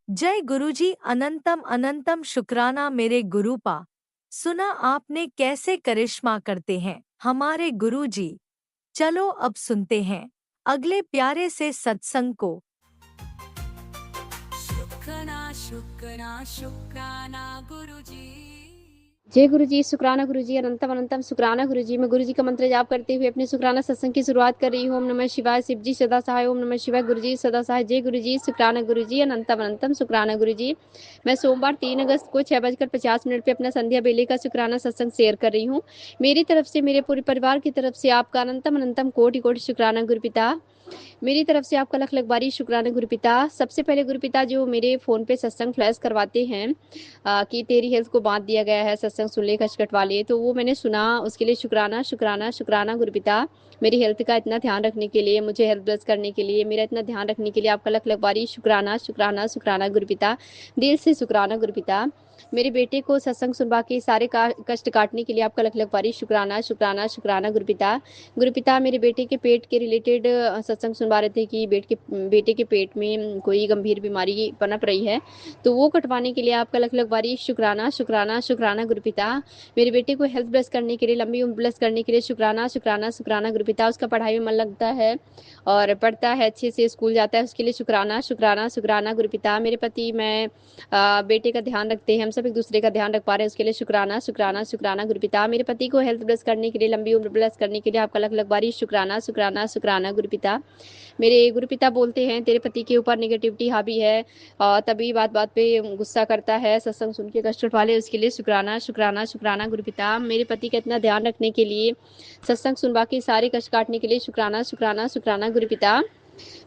जय गुरुजी, अनंतम अनंतम शुक्राना मेरे गुरुपा। सुना आपने कैसे करिश्मा करते हैं हमारे गुरुजी। चलो अब सुनते हैं अगले प्यारे से सत्संग को। शुक्राना शुक्राना शुक्राना गुरुजी। जय गुरु जी, शुक्राना गुरु जी, अनंतम अनंतम शुक्राना गुरु जी। मैं गुरु जी का मंत्र जाप करते हुए अपने शुक्राना सत्संग की शुरुआत कर रही हूँ। ओम नमः शिवाय, शिव जी सदा सहाय। ओम नमः शिवाय, गुरु जी सदा सहाय। जय गुरु जी, शुक्राना गुरु जी, अनंतम अनंतम शुक्राना गुरु जी। मैं सोमवार 3 अगस्त को 6:50 पे अपना संध्या बेले का शुक्राना सत्संग शेयर कर रही हूँ। मेरी तरफ से, मेरे पूरे परिवार की तरफ से आपका अनंतम अनंतम कोटि कोटि शुक्राना गुरु पिता। मेरी तरफ से आपका लख लख बारी शुक्राना गुरुपिता। सबसे पहले गुरुपिता जो मेरे फ़ोन पे सत्संग फ्लैश करवाते हैं कि तेरी हेल्थ को बांध दिया गया है सत्संग सुन ले खचखट वाले, तो वो मैंने सुना, उसके लिए शुक्राना शुक्राना शुक्राना गुरुपिता। मेरी हेल्थ का इतना ध्यान रखने के लिए, मुझे हेल्थ ब्लेस करने के लिए, मेरा इतना ध्यान रखने के लिए आपका लख लख बारी शुक्राना शुक्राना शुक्राना गुरुपिता। दिल से शुक्राना गुरुपिता। मेरे बेटे को सत्संग सुनवा के सारे कष्ट काटने के लिए आपका लख लख बारी शुक्राना शुक्राना शुक्राना गुरुपिता। गुरुपिता मेरे बेटे के पेट के रिलेटेड सत्संग सुनवा रहे थे कि बेटे के पेट में कोई गंभीर बीमारी पनप रही है, तो वो कटवाने के लिए आपका लख लख बारी शुक्राना शुक्राना शुक्राना गुरुपिता। मेरे बेटे को हेल्थ ब्लेस करने के लिए, लंबी उम्र ब्लेस करने के लिए शुक्राना शुक्राना शुक्राना गुरुपिता। उसका पढ़ाई में मन लगता है और पढ़ता है, अच्छे से स्कूल जाता है, उसके लिए शुक्राना शुक्राना शुक्राना गुरुपिता। मेरे पति मैं बेटे का ध्यान रखते हैं, हम सब एक दूसरे का ध्यान रख पा रहे हैं, उसके लिए शुक्राना शुक्राना शुक्राना गुरुपिता। मेरे पति को हेल्थ ब्लेस करने के लिए, लंबी उम्र ब्लेस करने के लिए आपका लख लख बारी शुक्राना शुक्राना शुक्राना गुरुपिता। मेरे गुरुपिता बोलते हैं तेरे पति के ऊपर नेगेटिविटी हावी है और तभी बात बात पे गुस्सा करता है, सत्संग सुन के कष्ट वाले, उसके लिए शुक्राना शुक्राना शुक्राना गुरुपिता। मेरे पति का इतना ध्यान रखने के लिए, सत्संग सुनवा के सारे कष्ट काटने के लिए शुक्राना शुक्राना शुक्राना गुरुपिता।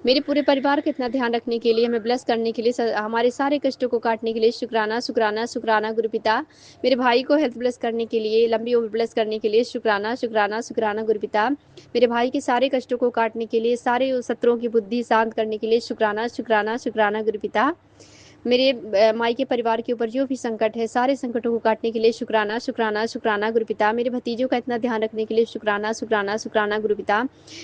मेरे पूरे परिवार का इतना ध्यान रखने के लिए, हमें ब्लेस करने के लिए, हमारे सारे कष्टों को काटने के लिए शुक्राना शुक्राना शुक्राना गुरुपिता। मेरे भाई को हेल्थ ब्लेस करने के लिए, लंबी उम्र ब्लेस करने के लिए शुक्राना शुक्राना शुक्राना गुरुपिता। मेरे भाई के सारे कष्टों को काटने के लिए, सारे शत्रुओं की बुद्धि शांत करने के लिए शुक्राना शुक्राना शुक्राना गुरुपिता। मेरे माई के परिवार के ऊपर जो भी संकट है, सारे संकटों को काटने के लिए शुक्राना शुक्राना शुक्राना गुरुपिता। मेरे भतीजों का इतना ध्यान रखने के लिए शुक्राना शुक्राना शुक्राना गुरुपिता।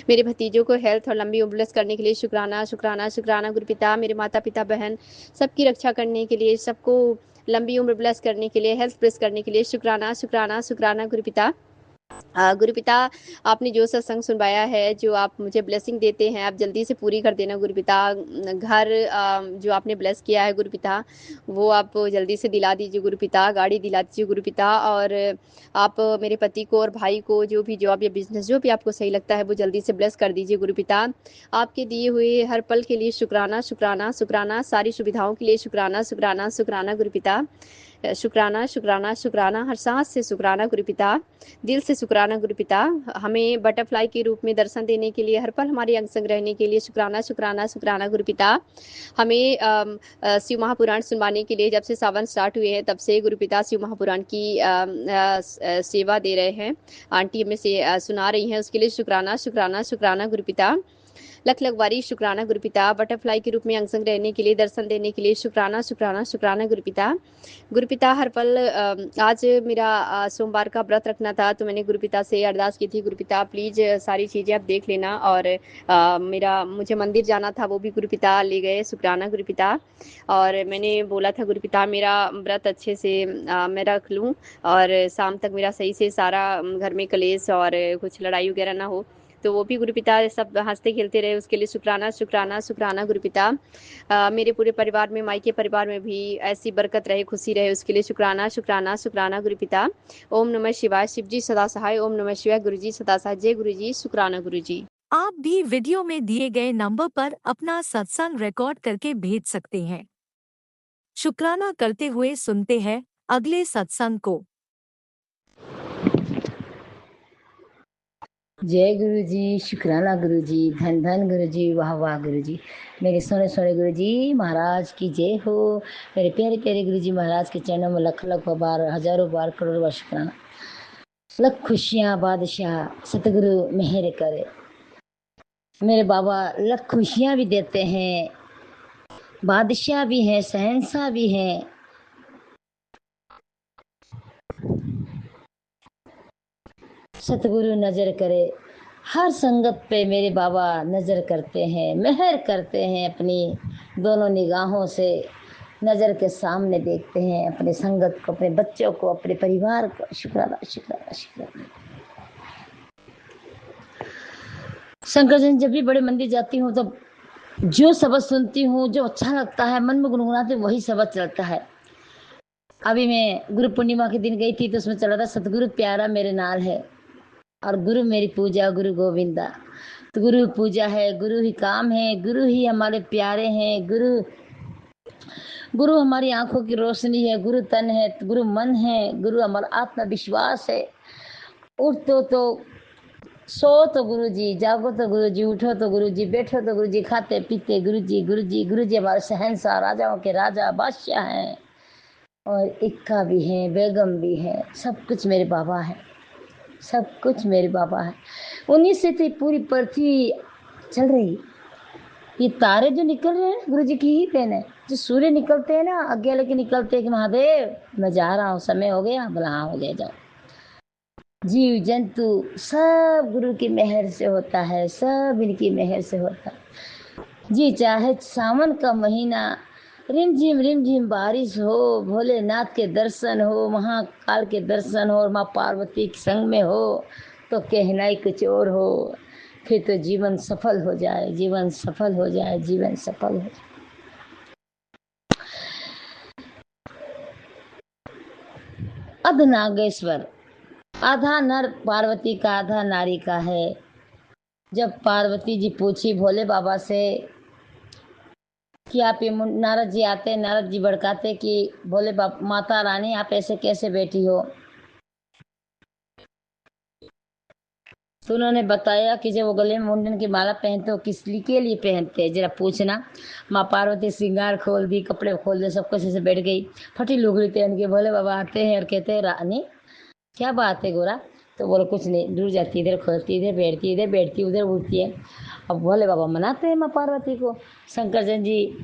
मेरे भतीजों को हेल्थ और लंबी उम्र ब्लेस करने के लिए शुक्राना शुक्राना शुक्राना गुरुपिता। मेरे माता पिता बहन सबकी रक्षा करने के लिए, सबको लंबी उम्र ब्लेस करने के लिए, हेल्थ ब्लेस करने के लिए शुक्राना शुक्राना शुक्राना गुरुपिता। गुरुपिता, आपने जो सत्संग सुनवाया है, जो आप मुझे ब्लेसिंग देते हैं, आप जल्दी से पूरी कर देना गुरुपिता। घर जो आपने ब्लेस किया है गुरुपिता, वो आप जल्दी से दिला दीजिए गुरुपिता, गाड़ी दिला दीजिए गुरुपिता। और आप मेरे पति को और भाई को जो भी जॉब या बिजनेस जो भी आपको सही लगता है वो जल्दी से ब्लेस कर दीजिए गुरुपिता। आपके दिए हुए हर पल के लिए शुक्राना शुक्राना शुक्राना, सारी सुविधाओं के लिए शुक्राना शुक्राना शुक्राना गुरुपिता। शुक्राना शुक्राना शुक्राना, हर सांस से शुक्राना गुरु पिता, दिल से शुक्राना गुरु पिता। हमें बटरफ्लाई के रूप में दर्शन देने के लिए, हर पल हमारे अंग संग रहने के लिए शुक्राना शुक्राना शुक्राना गुरु पिता। हमें शिव महापुराण सुनवाने के लिए, जब से सावन स्टार्ट हुए हैं तब से गुरु पिता शिव महापुराण की सेवा दे रहे हैं, आंटी हमें से सुना रही हैं, उसके लिए शुक्राना शुक्राना शुक्राना गुरु पिता। लख लख बारी शुक्राना गुरु पिता। बटरफ्लाई के रूप में अंग संग रहने के लिए, दर्शन देने के लिए शुक्राना शुक्राना शुक्राना गुरु पिता। गुरु पिता हर पल आज मेरा सोमवार का व्रत रखना था, तो मैंने गुरु पिता से अरदास की थी, गुरु पिता प्लीज़ सारी चीज़ें आप देख लेना, और मुझे मंदिर जाना था, वो भी गुरु पिता ले गए, शुक्राना गुरु पिता। और मैंने बोला था गुरु पिता मेरा व्रत अच्छे से मैं रख लूँ, और शाम तक मेरा सही से सारा घर में कलेश और कुछ लड़ाई वगैरह ना हो, तो वो भी गुरु पिता सब हंसते खेलते रहे, उसके लिए शुक्राना शुक्राना शुक्राना गुरु पिता। मेरे पूरे परिवार में, मायके परिवार में भी ऐसी बरकत रहे, खुशी रहे, उसके लिए शुक्राना शुक्राना शुक्राना गुरु पिता। ओम नमः शिवाय, शिव जी सदा सहाय। ओम नमः शिवाय, गुरु जी सदा सहाय। जय गुरु जी, शुक्राना गुरु जी। आप भी वीडियो में दिए गए नंबर पर अपना सत्संग रिकॉर्ड करके भेज सकते हैं। शुक्राना करते हुए सुनते हैं अगले सत्संग को। जय गुरु जी, शुक्राना गुरु जी, धन धन गुरु जी, वाह वाह गुरु जी। मेरे सोने सोने गुरु जी महाराज की जय हो। मेरे प्यारे प्यारे गुरु जी महाराज के चरणों में लख लख बार, हजारों बार, करोड़ों बार शुक्राना। लख खुशियाँ बादशाह सतगुरु मेहर करे। मेरे बाबा लख खुशियाँ भी देते हैं, बादशाह भी हैं, शहंशाह भी हैं। सतगुरु नजर करे, हर संगत पे मेरे बाबा नजर करते हैं, मेहर करते हैं, अपनी दोनों निगाहों से नजर के सामने देखते हैं, अपने संगत को, अपने बच्चों को, अपने परिवार को। शुक्राना शुक्राना शुक्राना। शंकर जी, जब भी बड़े मंदिर जाती हूँ तो जो शब्द सुनती हूँ, जो अच्छा लगता है, मन में गुनगुनाते वही शब्द चलता है। अभी मैं गुरु पूर्णिमा के दिन गई थी तो उसमें चला था, सतगुरु प्यारा मेरे नाल है और गुरु मेरी पूजा गुरु गोविंदा। तो गुरु पूजा है, गुरु ही काम है, गुरु ही हमारे प्यारे हैं, गुरु हमारी आंखों की रोशनी है, गुरु तन है, गुरु मन है, गुरु हमारा आत्मविश्वास है। उठो तो सो तो गुरु जी, जागो तो गुरु जी, उठो तो गुरु जी, बैठो तो गुरु जी, खाते पीते गुरु जी, गुरु जी, गुरु जी हमारे शहंशाह, राजाओं के राजा, बादशाह हैं, और इक्का भी हैं, बेगम भी हैं। सब कुछ मेरे बाबा हैं, सब कुछ मेरे बाबा है। उन्हीं से तो पूरी पृथ्वी चल रही। ये तारे जो निकल रहे हैं गुरु जी की ही देन है। जो सूर्य निकलते हैं ना, आगे लेके निकलते हैं कि महादेव मैं जा रहा हूँ, समय हो गया, बोला हाँ हो गया, जाओ। जीव जंतु सब गुरु की मेहर से होता है, सब इनकी मेहर से होता है। जी चाहे सावन का महीना, रिमझिम बारिश हो, भोलेनाथ के दर्शन हो, महाकाल के दर्शन हो, और माँ पार्वती के संग में हो, तो कहना ही कुछ और हो। फिर तो जीवन सफल हो जाए, जीवन सफल हो जाए, जीवन सफल हो जाए। अध नागेश्वर, आधा नर पार्वती का, आधा नारी का है। जब पार्वती जी पूछी भोले बाबा से कि आप ये नारद जी आते, नारद जी भड़काते कि भोले बाबा माता रानी आप ऐसे कैसे बैठी हो, तो उन्होंने बताया कि जब वो गले में मुंडन की माला पहनते हो किस के लिए पहनते हैं, जरा पूछना। माँ पार्वती श्रृंगार खोल दी, कपड़े खोल दे, सब कुछ ऐसे बैठ गई, फटी लुगड़ी पहन के। भोले बाबा आते हैं और कहते हैं रानी क्या बात है गोरा, तो बोलो कुछ नहीं, दूर जाती, इधर खोलती, इधर बैठती, उधर उठती है। अब भोले बाबा मनाते हैं माँ पार्वती को। शंकरचंद जी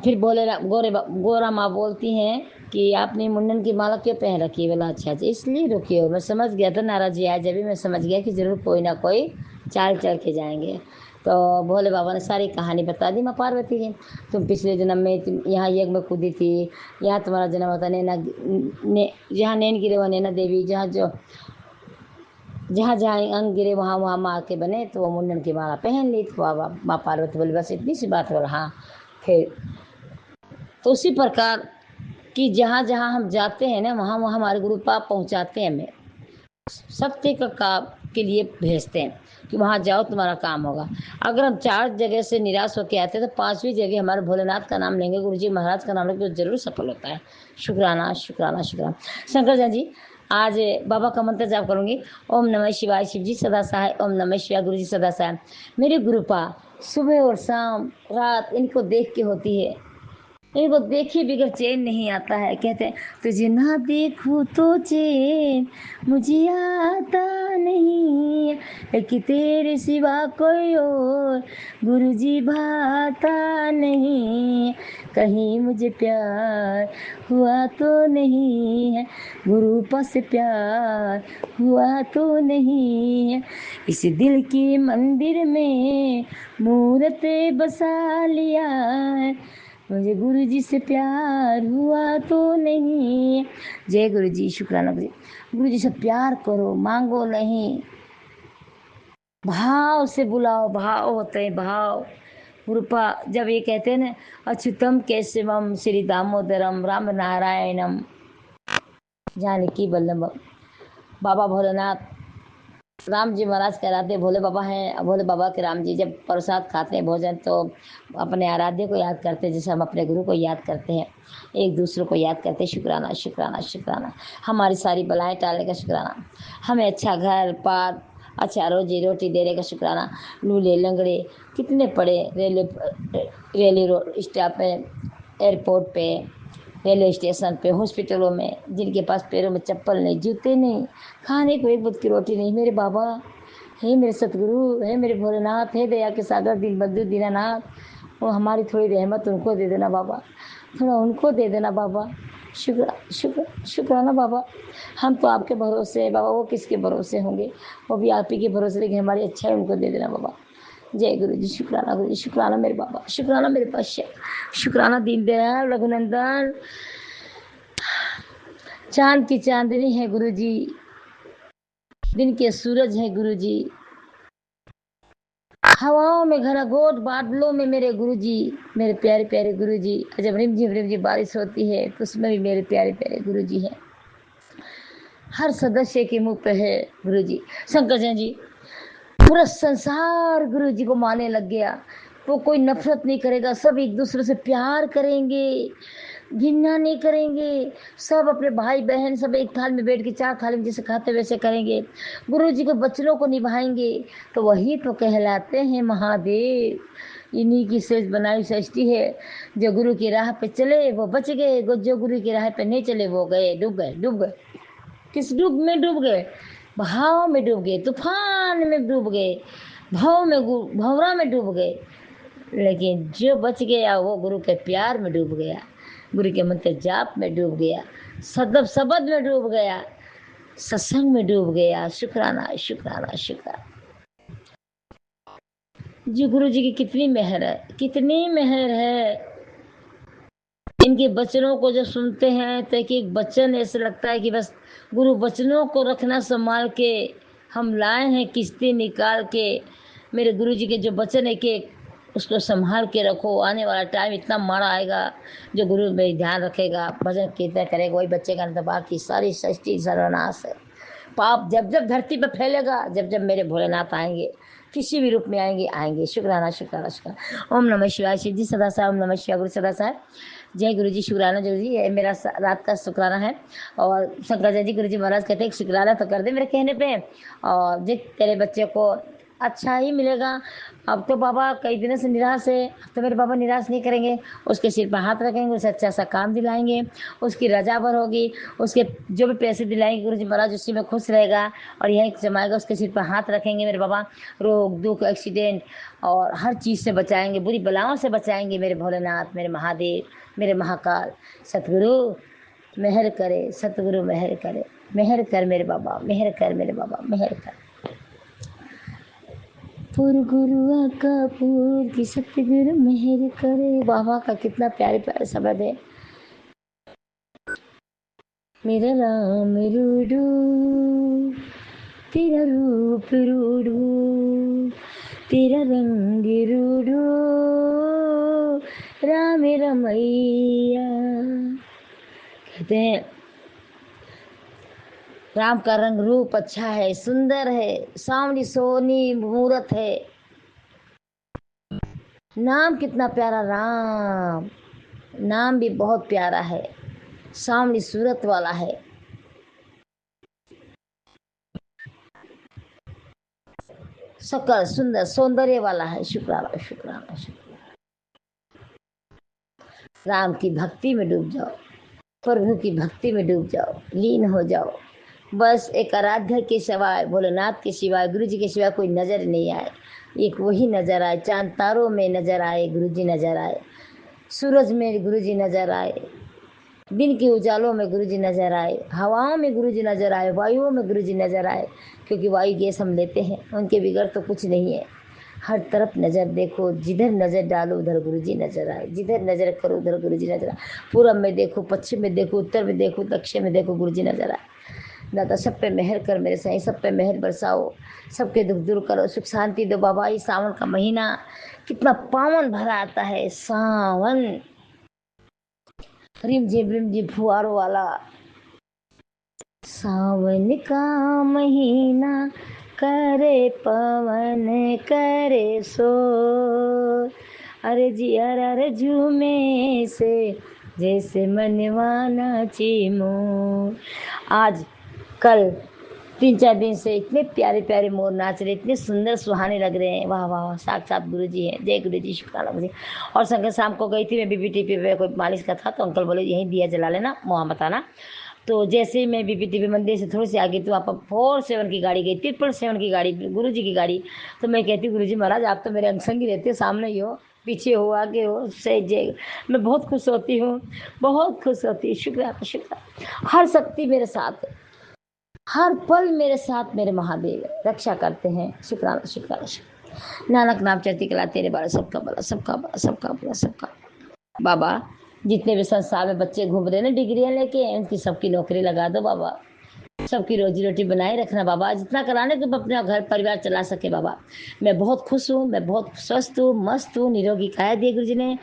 फिर गोरा माँ बोलती हैं कि आपने मुंडन की माला क्यों पहन रखी है। बोला अच्छा इसलिए रुकी हो, मैं समझ गया था नाराज जी आए, जब भी मैं समझ गया कि जरूर कोई ना कोई चाल चल के जाएंगे। तो भोले बाबा ने सारी कहानी बता दी माँ पार्वती की। तुम पिछले जन्म में यहाँ यज्ञ में कूदी थी, यहाँ तुम्हारा जन्म होता जहाँ नैन गिरे वहाँ नैना देवी, जहाँ अंग गिरे वहाँ माँ के बने, तो वो मुंडन की माला पहन ली। तो बाबा माँ पार्वती बोली बस इतनी सी बात। बोला हाँ। फिर तो उसी प्रकार कि जहाँ जहाँ हम जाते हैं ना, वहाँ हमारे गुरु पाप पहुँचाते हैं हमें। सत्य का के लिए भेजते हैं कि वहाँ जाओ तुम्हारा काम होगा। अगर हम 4 जगह से निराश होकर आते हैं तो 5वीं जगह हमारे भोलेनाथ का नाम लेंगे, गुरुजी महाराज का नाम लेंगे तो जरूर सफल होता है। शुक्राना शुक्राना शुक्राना। शंकर जैन जी, आज बाबा का मंत्र जाप करूंगी। ओम नमः शिवाय, शिव जी सदा सहाय। ओम नमः शिवाय, गुरु जी सदा सहाय। मेरी गुरुपा सुबह और शाम रात इनको देख के होती है, इनको देखे बगैर चैन नहीं आता है। कहते हैं तुझे ना देखूं तो चैन मुझे आता नहीं है, कि तेरे सिवा कोई और गुरुजी भाता नहीं, कहीं मुझे प्यार हुआ तो नहीं है, गुरु पास प्यार हुआ तो नहीं है। इस दिल की मंदिर में मूरत बसा लिया है, मुझे गुरु जी से प्यार हुआ तो नहीं। जय गुरु जी, शुक्राना गुरु जी। गुरु जी से प्यार करो, मांगो नहीं, भाव से बुलाओ, भाव होते हैं भाव। गुरुपा जब ये कहते हैं ना, अच्युतम केशवम श्री दामोदरम राम नारायणम जानकी वल्लभम। बाबा भोलेनाथ राम जी महाराज कहलाते भोले बाबा हैं। भोले बाबा के राम जी जब प्रसाद खाते हैं भोजन तो अपने आराध्य को याद करते हैं, जैसे हम अपने गुरु को याद करते हैं, एक दूसरे को याद करते हैं। शुक्राना शुक्राना शुक्राना। हमारी सारी बलाएं टालने का शुक्राना, हमें अच्छा घर पार, अच्छा रोजी रोटी देने का शुक्राना। लूले लंगड़े कितने पड़े रेलवे स्टॉप पे, एयरपोर्ट पे, रेलवे स्टेशन पे, हॉस्पिटलों में, जिनके पास पैरों में चप्पल नहीं, जूते नहीं, खाने को एक बुत की रोटी नहीं। मेरे बाबा, हे मेरे सतगुरु, हे मेरे भोलेनाथ, हे दया के सागर दीन बंधु दीनानाथ, वो हमारी थोड़ी रहमत उनको दे देना बाबा, थोड़ा उनको दे देना बाबा। शुक्राना बाबा। हम तो आपके भरोसे हैं बाबा, वो किसके भरोसे होंगे, वो भी आप ही के भरोसे, लेकिन हमारी अच्छाई उनको दे देना बाबा। जय गुरु जी, शुक्राना गुरु जी, शुक्राना मेरे बाबा, शुक्राना मेरे पास, शुक्राना दीनदयाल रघुनंदन। चांद की चांदनी है गुरु जी, दिन के सूरज है गुरु जी, हवाओं में घनघोर बादलों में मेरे गुरु जी, मेरे प्यारे प्यारे गुरु जी। जब रिमझिम बारिश होती है तो उसमें भी मेरे प्यारे प्यारे गुरु जी हैं। हर सदस्य के मुंह पे है गुरु जी। शंकर जैन जी, पूरा संसार गुरु जी को मानने लग गया, वो कोई नफरत नहीं करेगा, सब एक दूसरे से प्यार करेंगे, घृणा नहीं करेंगे, सब अपने भाई बहन सब एक थाल में बैठ के 4 थाली में जैसे खाते वैसे करेंगे, गुरु जी के वचनों को निभाएंगे, तो वही तो कहलाते हैं महादेव। इन्हीं की सेज बनाई सृष्टि है। जो गुरु की राह पे चले वो बच गए, जो गुरु की राह पे नहीं चले वो गए, डूब गए। किस डूब में डूब गए? भाव में डूब गए, तूफान में डूब गए, भंवरा में डूब गए। लेकिन जो बच गया वो गुरु के प्यार में डूब गया, गुरु के मंत्र जाप में डूब गया, शब्द में डूब गया, सत्संग में डूब गया। शुक्राना शुक्राना शुक्राना। जी गुरु जी की कितनी मेहर है, कितनी मेहर है। इनके वचनों को जब सुनते हैं तो एक वचन ऐसे लगता है कि बस गुरु वचनों को रखना संभाल के, हम लाए हैं किस्ती निकाल के। मेरे गुरु जी के जो वचन है कि उसको संभाल के रखो, आने वाला टाइम इतना माड़ा आएगा, जो गुरु में ध्यान रखेगा, भजन कीर्तन करेगा, वही बचेगा, नहीं तो बाकी सारी सृष्टि सर्वनाश है। पाप जब जब धरती पर फैलेगा, जब जब मेरे भोलेनाथ आएंगे, किसी भी रूप में आएंगे। शुक्राना शुक्राना शुक्राना। ओम नमः शिवाय, शिव जी सदा साहब। ओम नमः शिवाय, गुरु सदा साहब। जय गुरु जी, शुक्राना गुरु जी। ये मेरा रात का शुक्राना है। और शंकर जय जी, गुरु जी महाराज कहते हैं शुक्राना तो कर दे मेरे कहने पे, और जी तेरे बच्चे को अच्छा ही मिलेगा। अब तो बाबा कई दिनों से निराश है, अब तो मेरे बाबा निराश नहीं करेंगे, उसके सिर पर हाथ रखेंगे, उसे अच्छा सा काम दिलाएंगे, उसकी रजा भर होगी, उसके जो भी पैसे दिलाएंगे गुरु जी महाराज उसी में खुश रहेगा, और यहीं जमाएगा, उसके सिर पर हाथ रखेंगे मेरे बाबा, रोग दुख एक्सीडेंट और हर चीज़ से बचाएंगे, बुरी बलाओं से बचाएंगे मेरे भोलेनाथ, मेरे महादेव, मेरे महाकाल। सतगुरु मेहर करे, सतगुरु मेहर करे, मेहर कर मेरे बाबा, मेहर कर मेरे बाबा, मेहर कर। पुर गुरु का पुर की सतगुरु मेहर करे। बाबा का कितना प्यारे प्यारे शब्द है। मेरा राम रूडू, तेरा रूप रूडू, तेरा रंग रूडू, राम रमैया। कहते हैं राम का रंग रूप अच्छा है, सुंदर है, सावनी सोनी मूरत है। नाम कितना प्यारा, राम नाम भी बहुत प्यारा है, सावनी सूरत वाला है। सकल सुंदर सौंदर्य वाला है। शुक्राना शुक्राना शुक्राना। राम की भक्ति में डूब जाओ, प्रभु की भक्ति में डूब जाओ, लीन हो जाओ। बस एक आराध्य के सिवाय, भोलेनाथ के सिवाय, गुरु जी के सिवाय कोई नजर नहीं आए। एक वही नजर आए, चांद तारों में नजर आए, गुरु जी नजर आए, सूरज में गुरु जी नजर आए, दिन के उजालों में गुरु जी नजर आए, हवाओं में गुरु जी नजर आए, वायुओं में गुरु जी नजर आए। क्योंकि वायु गैस हम लेते हैं, उनके बिगड़ तो कुछ नहीं है। हर तरफ नज़र देखो, जिधर नज़र डालो उधर गुरु जी नजर आए, जिधर नज़र करो उधर गुरु जी नजर आए। पूरब में देखो, पश्चिम में देखो, उत्तर में देखो, दक्षिण में देखो, गुरु जी नजर आए। दादा सब पे मेहर कर मेरे साईं, सब पे मेहर बरसाओ, सबके दुख दूर करो, सुख शांति दो बाबा। ये सावन का महीना कितना पावन भरा आता है, सावन रिम झिम फुहारों वाला। सावन का महीना करे पवन करे सो, अरे जिया रे झूमे से जैसे मनवाना चीमो। आज कल 3-4 दिन से इतने प्यारे प्यारे मोर नाच रहे, इतने सुंदर सुहाने लग रहे हैं। वाह वाह वाह, साक्षात गुरु जी हैं। जय गुरु जी, शुक्राना गुरु जी। और संगत शाम को गई थी मैं BBTP पे, कोई मालिश का था तो अंकल बोले यहीं दिया जला लेना, मुँह बताना। तो जैसे ही मैं BBTP मंदिर से थोड़ी सी आगे थी, वहाँ पर 47 की गाड़ी गई, 777 की गाड़ी, गुरु जी की गाड़ी। तो मैं कहती गुरु जी महाराज आप तो मेरे अंग ही रहते हो, सामने ही हो, पीछे हो, आगे हो, सही जय। मैं बहुत खुश होती हूँ, बहुत खुश होती हूँ। शुक्रिया शुक्रिया। हर शक्ति मेरे साथ है, हर पल मेरे साथ मेरे महादेव रक्षा करते हैं। शुक्राना शुक्राना शुक्राना। नानक नाम चढ़ती कला तेरे बारे, सबका भला सबका भला सबका भला सबका। बाबा जितने भी संसार में बच्चे घूम रहे हैं ना डिग्रियां लेके, उनकी सबकी नौकरी लगा दो बाबा, सबकी रोजी रोटी बनाए रखना बाबा, जितना कराने तो अपना घर परिवार चला सके बाबा। मैं बहुत खुश हूँ, मैं बहुत स्वस्थ हूँ, मस्त हूँ, निरोगी काया दिए गुरु जी ने।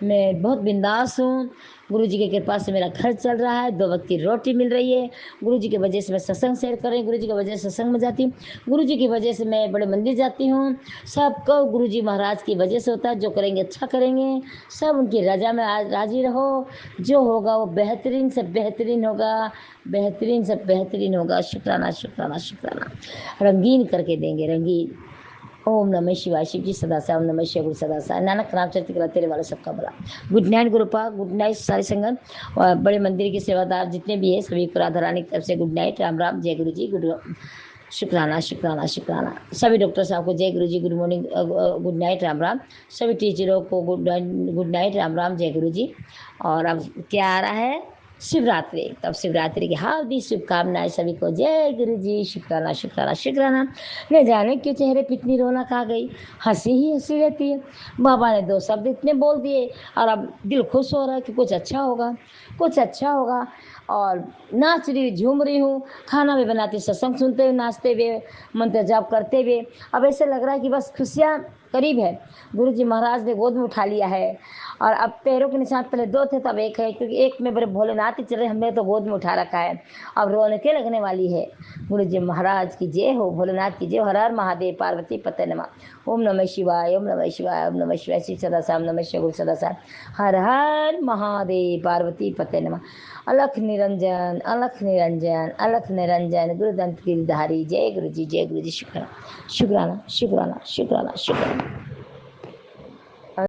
मैं बहुत बिंदास हूँ, गुरु जी की कृपा से मेरा घर चल रहा है, 2 वक्त की रोटी मिल रही है। गुरु जी की वजह से मैं सत्संग शेयर कर रही हूँ, गुरु जी की वजह से सत्संग में जाती हूँ, गुरु जी की वजह से मैं बड़े मंदिर जाती हूँ। सबको गुरु जी महाराज की वजह से होता है, जो करेंगे अच्छा करेंगे, सब उनकी रजा में राजी रहो। जो होगा वो बेहतरीन से बेहतरीन होगा, बेहतरीन से बेहतरीन होगा। शुक्राना शुक्राना शुक्राना। रंगीन करके देंगे, रंगीन। ओम नमः शिवाय। शिव जी सदा से, ओम नमः शिवाय, गुरु सदा से। नानक नाम चढ़ती कला तेरे वाले सबका भला। गुड नाइट गुरुपा, गुड नाइट सारी संगत और बड़े मंदिर के सेवादार जितने भी है सभी को राधा रानी की तरफ से गुड नाइट, राम राम, जय गुरु जी, गुरु शुक्राना शुक्राना शुक्राना। सभी डॉक्टर साहब को जय गुरु ji, good morning, good night, Ram Ram. सभी टीचरों को गुड नाइट, राम राम, जय गुरु जी। और अब क्या आ रहा है, शिवरात्रि। तब शिवरात्रि की हार्दिक शुभकामनाएं सभी को। जय गुरु जी, शुक्राना शुक्राना शुक्राना। न जाने क्यों चेहरे पे इतनी रौनक आ गई, हंसी ही हंसी रहती है। बाबा ने 2 शब्द इतने बोल दिए और अब दिल खुश हो रहा है कि कुछ अच्छा होगा, कुछ अच्छा होगा। और नाच रही, झूम रही हूँ, खाना भी बनाते, सत्संग सुनते हुए, नाचते हुए, मंत्र जाप करते हुए। अब ऐसे लग रहा है कि बस खुशियाँ करीब है। गुरु जी महाराज ने गोद में उठा लिया है और अब पैरों के निशान पहले 2 थे तब 1 है, क्योंकि एक में बड़े भोलेनाथ ही चल रहे, हमने तो गोद में उठा रखा है। अब रौनकें लगने वाली है। गुरु जी महाराज की जय हो, भोलेनाथ की जय हो। हर हर महादेव, पार्वती पते नमः। ओम नमः शिवाय, ओम नमः शिवाय, ओम नमः शिवाय। शिव सदा साम नमः शिवाय, गुरु सदा साम। हर हर महादेव, पार्वती पते नमः। अलख निरंजन, अलख निरंजन, अलख निरंजन, गुरुदंत गिरधारी। जय गुरु जी, जय गुरु जी। शुक्राना शुक्राना शुक्राना शुक्राना शुक्राना।